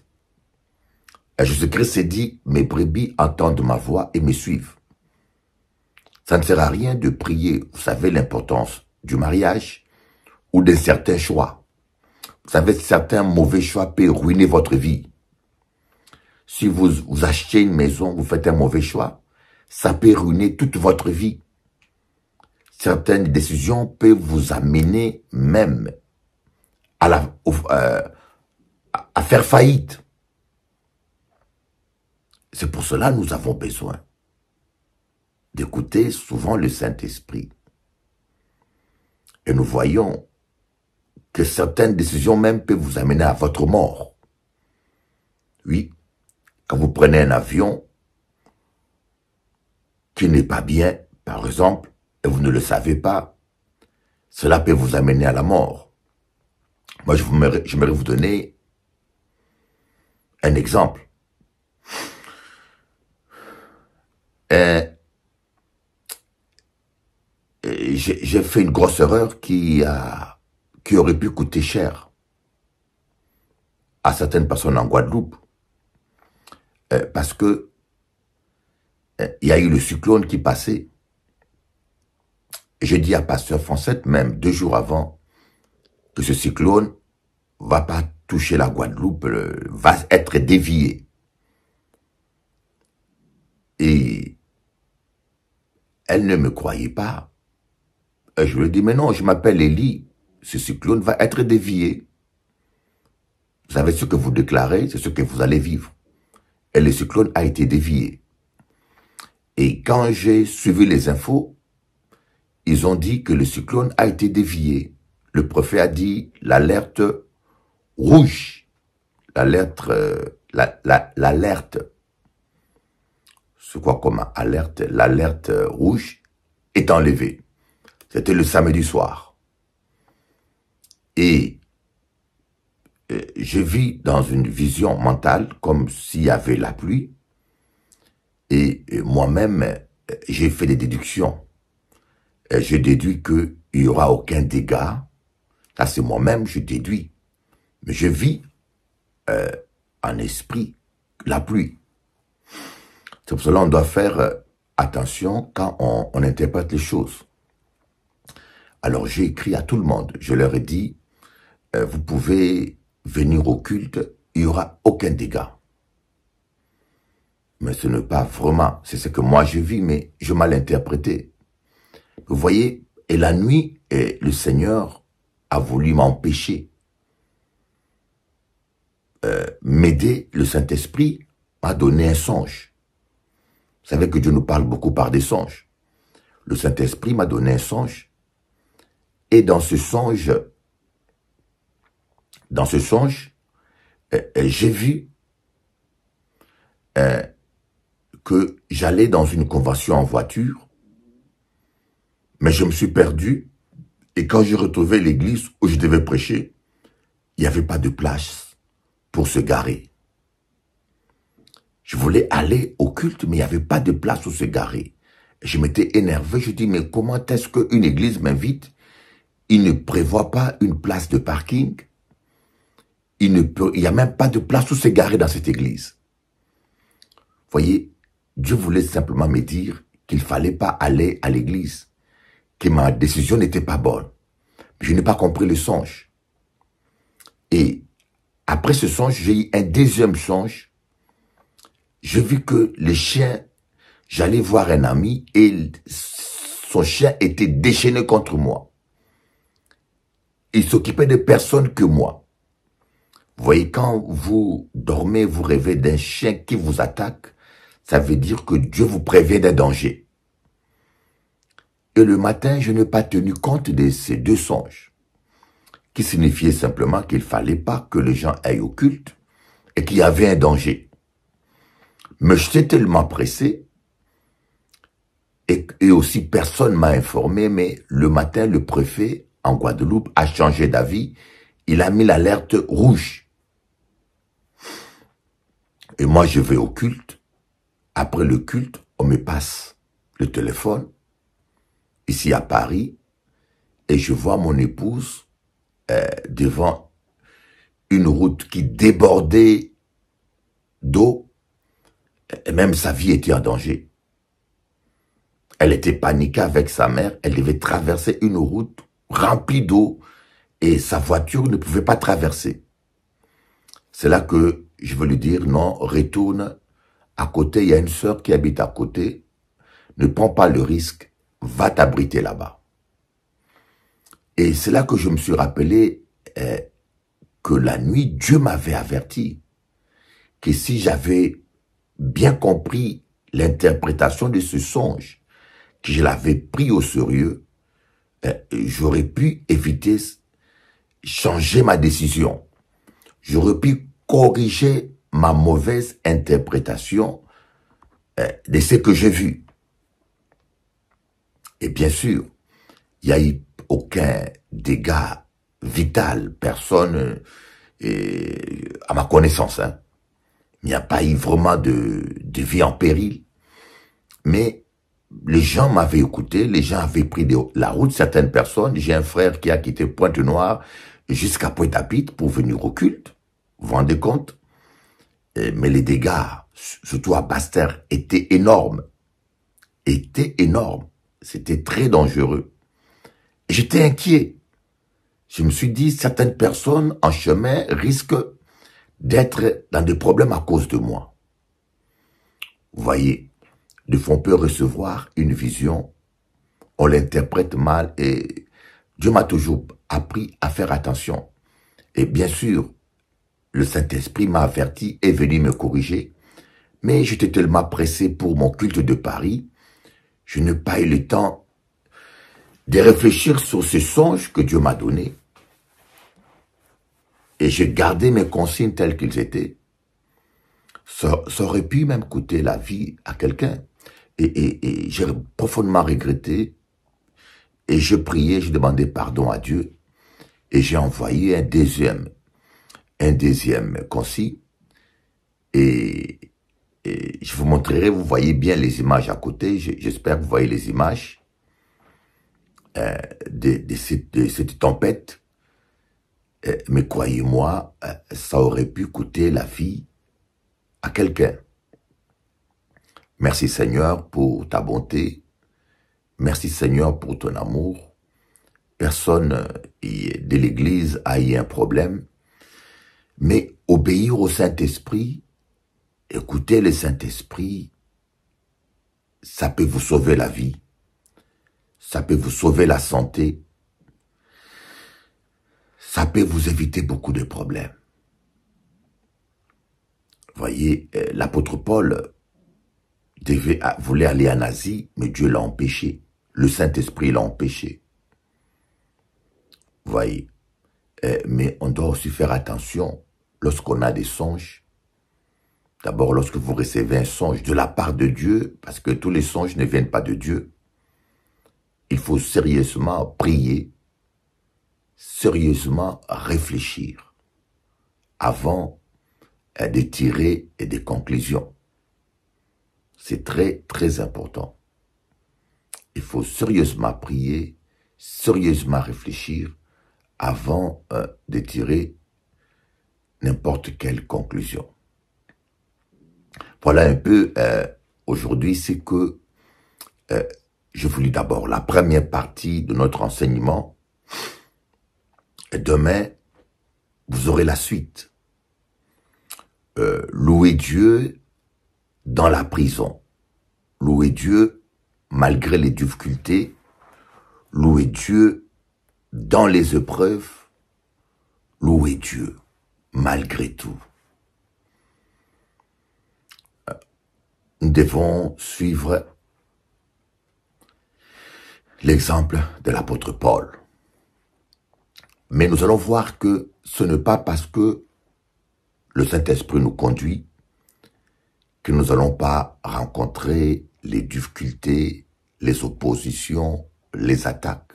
Speaker 2: Et Jésus-Christ s'est dit, mes brebis entendent ma voix et me suivent. Ça ne sert à rien de prier, vous savez l'importance du mariage ou de certains choix. Vous savez, certains mauvais choix peuvent ruiner votre vie. Si vous achetez une maison, vous faites un mauvais choix, ça peut ruiner toute votre vie. Certaines décisions peuvent vous amener même à faire faillite. C'est pour cela que nous avons besoin d'écouter souvent le Saint-Esprit. Et nous voyons que certaines décisions même peuvent vous amener à votre mort. Oui, quand vous prenez un avion qui n'est pas bien, par exemple, et vous ne le savez pas, cela peut vous amener à la mort. Moi, j'aimerais vous donner un exemple. J'ai fait une grosse erreur qui aurait pu coûter cher à certaines personnes en Guadeloupe. Parce que il y a eu le cyclone qui passait. J'ai dit à Pasteur Foncette, même 2 jours avant, que ce cyclone va pas toucher la Guadeloupe, va être dévié. Et elle ne me croyait pas. Et je lui ai dit, mais non, je m'appelle Élie, ce cyclone va être dévié. Vous savez, ce que vous déclarez, c'est ce que vous allez vivre. Et le cyclone a été dévié. Et quand j'ai suivi les infos, ils ont dit que le cyclone a été dévié. Le préfet a dit l'alerte rouge, l'alerte, c'est quoi comme alerte? L'alerte rouge est enlevée. C'était le samedi soir. Et je vis dans une vision mentale comme s'il y avait la pluie. Et moi-même, j'ai fait des déductions. Je déduis qu'il n'y aura aucun dégât. Ça, c'est moi-même, je déduis. Mais je vis en esprit la pluie. C'est pour cela qu'on doit faire attention quand on interprète les choses. Alors, j'ai écrit à tout le monde. Je leur ai dit, vous pouvez venir au culte, il n'y aura aucun dégât. Mais ce n'est pas vraiment, c'est ce que moi je vis, mais je mal interprété. Vous voyez, et la nuit, le Seigneur a voulu m'empêcher. M'aider, le Saint-Esprit m'a donné un songe. Vous savez que Dieu nous parle beaucoup par des songes. Le Saint-Esprit m'a donné un songe. Et dans ce songe, j'ai vu que j'allais dans une convention en voiture, mais je me suis perdu, et quand j'ai retrouvé l'église où je devais prêcher, il n'y avait pas de place pour se garer. Je voulais aller au culte, mais il n'y avait pas de place pour se garer. Je m'étais énervé, je dis, mais comment est-ce qu'une église m'invite? Il ne prévoit pas une place de parking. il n'y a même pas de place où se garer dans cette église. Voyez, Dieu voulait simplement me dire qu'il ne fallait pas aller à l'église, que ma décision n'était pas bonne. Je n'ai pas compris le songe. Et après ce songe, j'ai eu un deuxième songe. J'ai vu que le chien, j'allais voir un ami et son chien était déchaîné contre moi. Il s'occupait de personne que moi. Vous voyez, quand vous dormez, vous rêvez d'un chien qui vous attaque, ça veut dire que Dieu vous prévient d'un danger. Et le matin, je n'ai pas tenu compte de ces deux songes, qui signifiaient simplement qu'il ne fallait pas que les gens aillent au culte et qu'il y avait un danger. Mais j'étais tellement pressé, et aussi personne m'a informé, mais le matin, le préfet en Guadeloupe a changé d'avis, il a mis l'alerte rouge. Et moi, je vais au culte. Après le culte, on me passe le téléphone, ici à Paris, et je vois mon épouse devant une route qui débordait d'eau, et même sa vie était en danger. Elle était paniquée avec sa mère, elle devait traverser une route remplie d'eau, et sa voiture ne pouvait pas traverser. C'est là que je veux lui dire, non, retourne à côté, il y a une sœur qui habite à côté, ne prends pas le risque, va t'abriter là-bas. Et c'est là que je me suis rappelé que la nuit, Dieu m'avait averti que si j'avais bien compris l'interprétation de ce songe, que je l'avais pris au sérieux, j'aurais pu éviter, changer ma décision. J'aurais pu corriger ma mauvaise interprétation de ce que j'ai vu. Et bien sûr, il n'y a eu aucun dégât vital, personne à ma connaissance. Hein. Il n'y a pas eu vraiment de vie en péril. Mais les gens m'avaient écouté, les gens avaient pris la route, certaines personnes. J'ai un frère qui a quitté Pointe-Noire jusqu'à Pointe-à-Pitre pour venir au culte. Vous vous rendez compte? Mais les dégâts, surtout à Basse-Terre, étaient énormes. C'était très dangereux. J'étais inquiet. Je me suis dit, certaines personnes en chemin risquent d'être dans des problèmes à cause de moi. Vous voyez, des fois on peut recevoir une vision, on l'interprète mal et Dieu m'a toujours appris à faire attention. Et bien sûr, le Saint-Esprit m'a averti et est venu me corriger, mais j'étais tellement pressé pour mon culte de Paris, je n'ai pas eu le temps de réfléchir sur ce songe que Dieu m'a donné. Et j'ai gardé mes consignes telles qu'ils étaient. Ça aurait pu même coûter la vie à quelqu'un. Et j'ai profondément regretté. Et je priais, je demandais pardon à Dieu. Et j'ai envoyé un deuxième consigne. Et je vous montrerai, vous voyez bien les images à côté. J'espère que vous voyez les images de cette tempête. Mais croyez-moi, ça aurait pu coûter la vie à quelqu'un. Merci Seigneur pour ta bonté. Merci Seigneur pour ton amour. Personne de l'Église a eu un problème. Mais obéir au Saint-Esprit, écouter le Saint-Esprit, ça peut vous sauver la vie. Ça peut vous sauver la santé. Ça peut vous éviter beaucoup de problèmes. Voyez, l'apôtre Paul voulait aller en Asie, mais Dieu l'a empêché. Le Saint-Esprit l'a empêché. Voyez, mais on doit aussi faire attention lorsqu'on a des songes. D'abord, lorsque vous recevez un songe de la part de Dieu, parce que tous les songes ne viennent pas de Dieu, il faut sérieusement prier, sérieusement réfléchir avant de tirer des conclusions. C'est très, très important. Il faut sérieusement prier, sérieusement réfléchir avant de tirer n'importe quelle conclusion. Voilà un peu aujourd'hui, c'est que je vous lis d'abord la première partie de notre enseignement. Et demain, vous aurez la suite. Louer Dieu dans la prison. Louer Dieu malgré les difficultés. Louer Dieu dans les épreuves. Louer Dieu malgré tout. Nous devons suivre l'exemple de l'apôtre Paul. Mais nous allons voir que ce n'est pas parce que le Saint-Esprit nous conduit que nous n'allons pas rencontrer les difficultés, les oppositions, les attaques.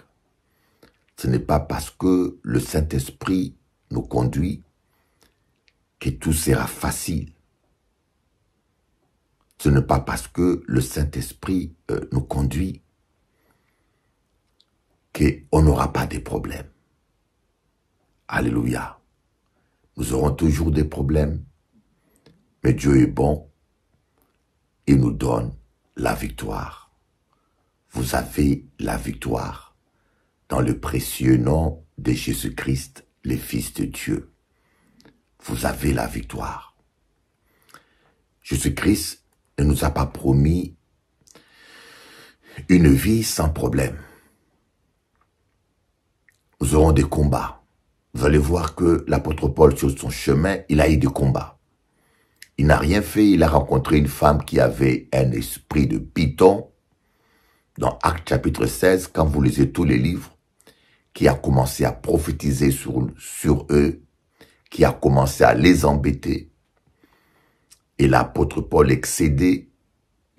Speaker 2: Ce n'est pas parce que le Saint-Esprit nous conduit que tout sera facile. Ce n'est pas parce que le Saint-Esprit nous conduit qu'on n'aura pas de problèmes. Alléluia. Nous aurons toujours des problèmes, mais Dieu est bon. Il nous donne la victoire. Vous avez la victoire dans le précieux nom de Jésus-Christ, le Fils de Dieu. Vous avez la victoire. Jésus-Christ ne nous a pas promis une vie sans problème. Nous aurons des combats. Vous allez voir que l'apôtre Paul, sur son chemin, il a eu des combats. Il n'a rien fait, il a rencontré une femme qui avait un esprit de python. Dans Actes chapitre 16, quand vous lisez tous les livres, qui a commencé à prophétiser sur eux, qui a commencé à les embêter. Et l'apôtre Paul excédé,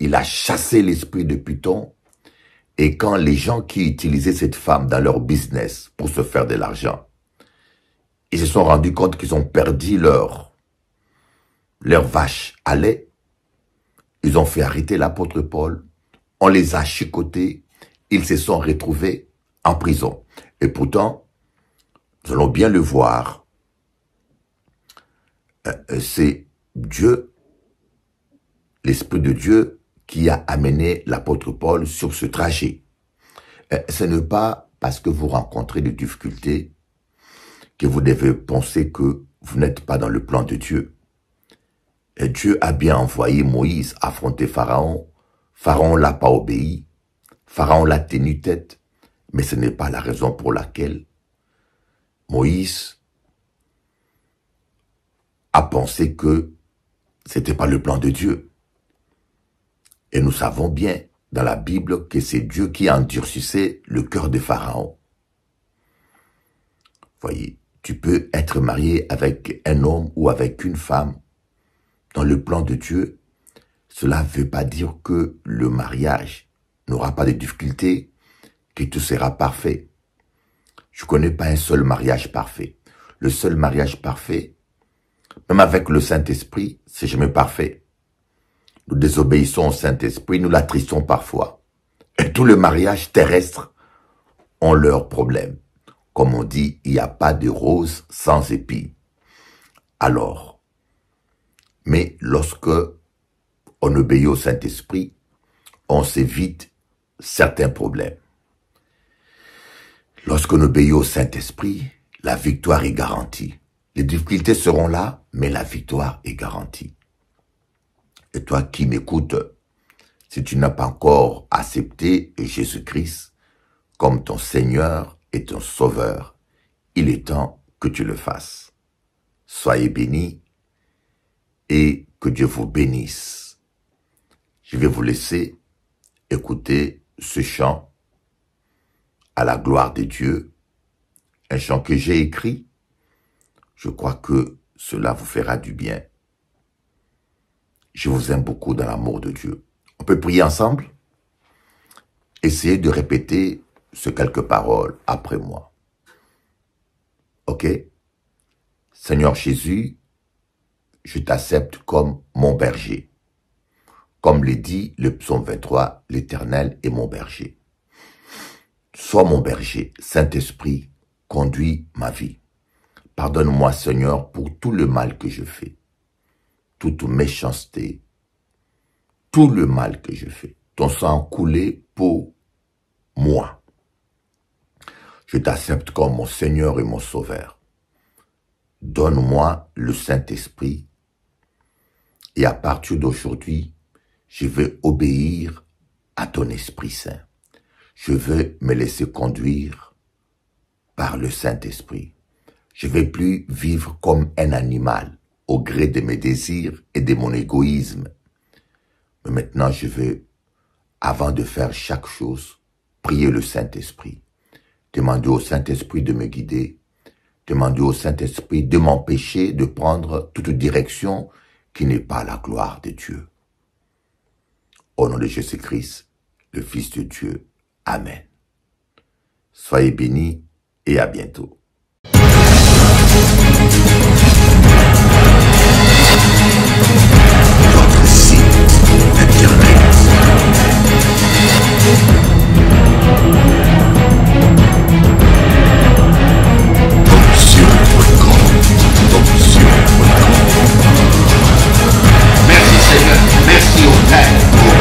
Speaker 2: il a chassé l'esprit de python. Et quand les gens qui utilisaient cette femme dans leur business pour se faire de l'argent, ils se sont rendus compte qu'ils ont perdu leur vache à lait, ils ont fait arrêter l'apôtre Paul, on les a chicotés, ils se sont retrouvés en prison. Et pourtant, nous allons bien le voir, c'est Dieu, l'Esprit de Dieu, qui a amené l'apôtre Paul sur ce trajet. Ce n'est pas parce que vous rencontrez des difficultés que vous devez penser que vous n'êtes pas dans le plan de Dieu. Et Dieu a bien envoyé Moïse affronter Pharaon. Pharaon l'a pas obéi. Pharaon l'a tenu tête. Mais ce n'est pas la raison pour laquelle Moïse a pensé que c'était pas le plan de Dieu. Et nous savons bien dans la Bible que c'est Dieu qui endurcissait le cœur de Pharaon. Voyez, tu peux être marié avec un homme ou avec une femme dans le plan de Dieu. Cela ne veut pas dire que le mariage n'aura pas de difficultés, que tout sera parfait. Je ne connais pas un seul mariage parfait. Le seul mariage parfait, même avec le Saint-Esprit, c'est jamais parfait. Nous désobéissons au Saint-Esprit, nous l'attristons parfois. Et tous les mariages terrestres ont leurs problèmes. Comme on dit, il n'y a pas de rose sans épis. Alors, mais lorsque on obéit au Saint-Esprit, on s'évite certains problèmes. Lorsqu'on obéit au Saint-Esprit, la victoire est garantie. Les difficultés seront là, mais la victoire est garantie. Et toi qui m'écoutes, si tu n'as pas encore accepté Jésus-Christ comme ton Seigneur et ton Sauveur, il est temps que tu le fasses. Soyez bénis et que Dieu vous bénisse. Je vais vous laisser écouter ce chant à la gloire de Dieu, un chant que j'ai écrit. Je crois que cela vous fera du bien. Je vous aime beaucoup dans l'amour de Dieu. On peut prier ensemble? Essayez de répéter ces quelques paroles après moi. Ok? Seigneur Jésus, je t'accepte comme mon berger. Comme le dit le psaume 23, l'Éternel est mon berger. Sois mon berger, Saint-Esprit, conduis ma vie. Pardonne-moi, Seigneur, pour tout le mal que je fais, toute méchanceté, tout le mal que je fais. Ton sang coulé pour moi. Je t'accepte comme mon Seigneur et mon Sauveur. Donne-moi le Saint-Esprit et à partir d'aujourd'hui, je vais obéir à ton Esprit Saint. Je veux me laisser conduire par le Saint-Esprit. Je ne vais plus vivre comme un animal au gré de mes désirs et de mon égoïsme. Mais maintenant, je veux, avant de faire chaque chose, prier le Saint-Esprit. Demander au Saint-Esprit de me guider. Demander au Saint-Esprit de m'empêcher de prendre toute direction qui n'est pas la gloire de Dieu. Au nom de Jésus-Christ, le Fils de Dieu. Amen. Soyez bénis et à bientôt. Votre site internet.
Speaker 1: Merci Seigneur, merci au Père pour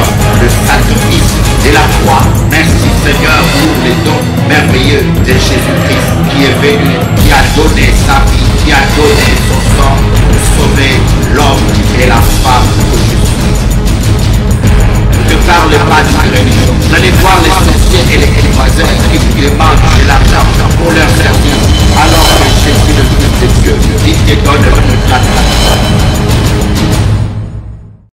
Speaker 1: le sacrifice et la croix. Merci Seigneur pour les dons merveilleux de Jésus-Christ qui est venu, qui a donné sa vie, qui a donné son sang pour sauver l'homme et la femme que je suis. Ne parle pas de religion. Vous allez voir les sorciers et les voisins qui demandent de l'argent pour leur service, alors que Jésus, le Fils de Dieu, il te donne une grâce.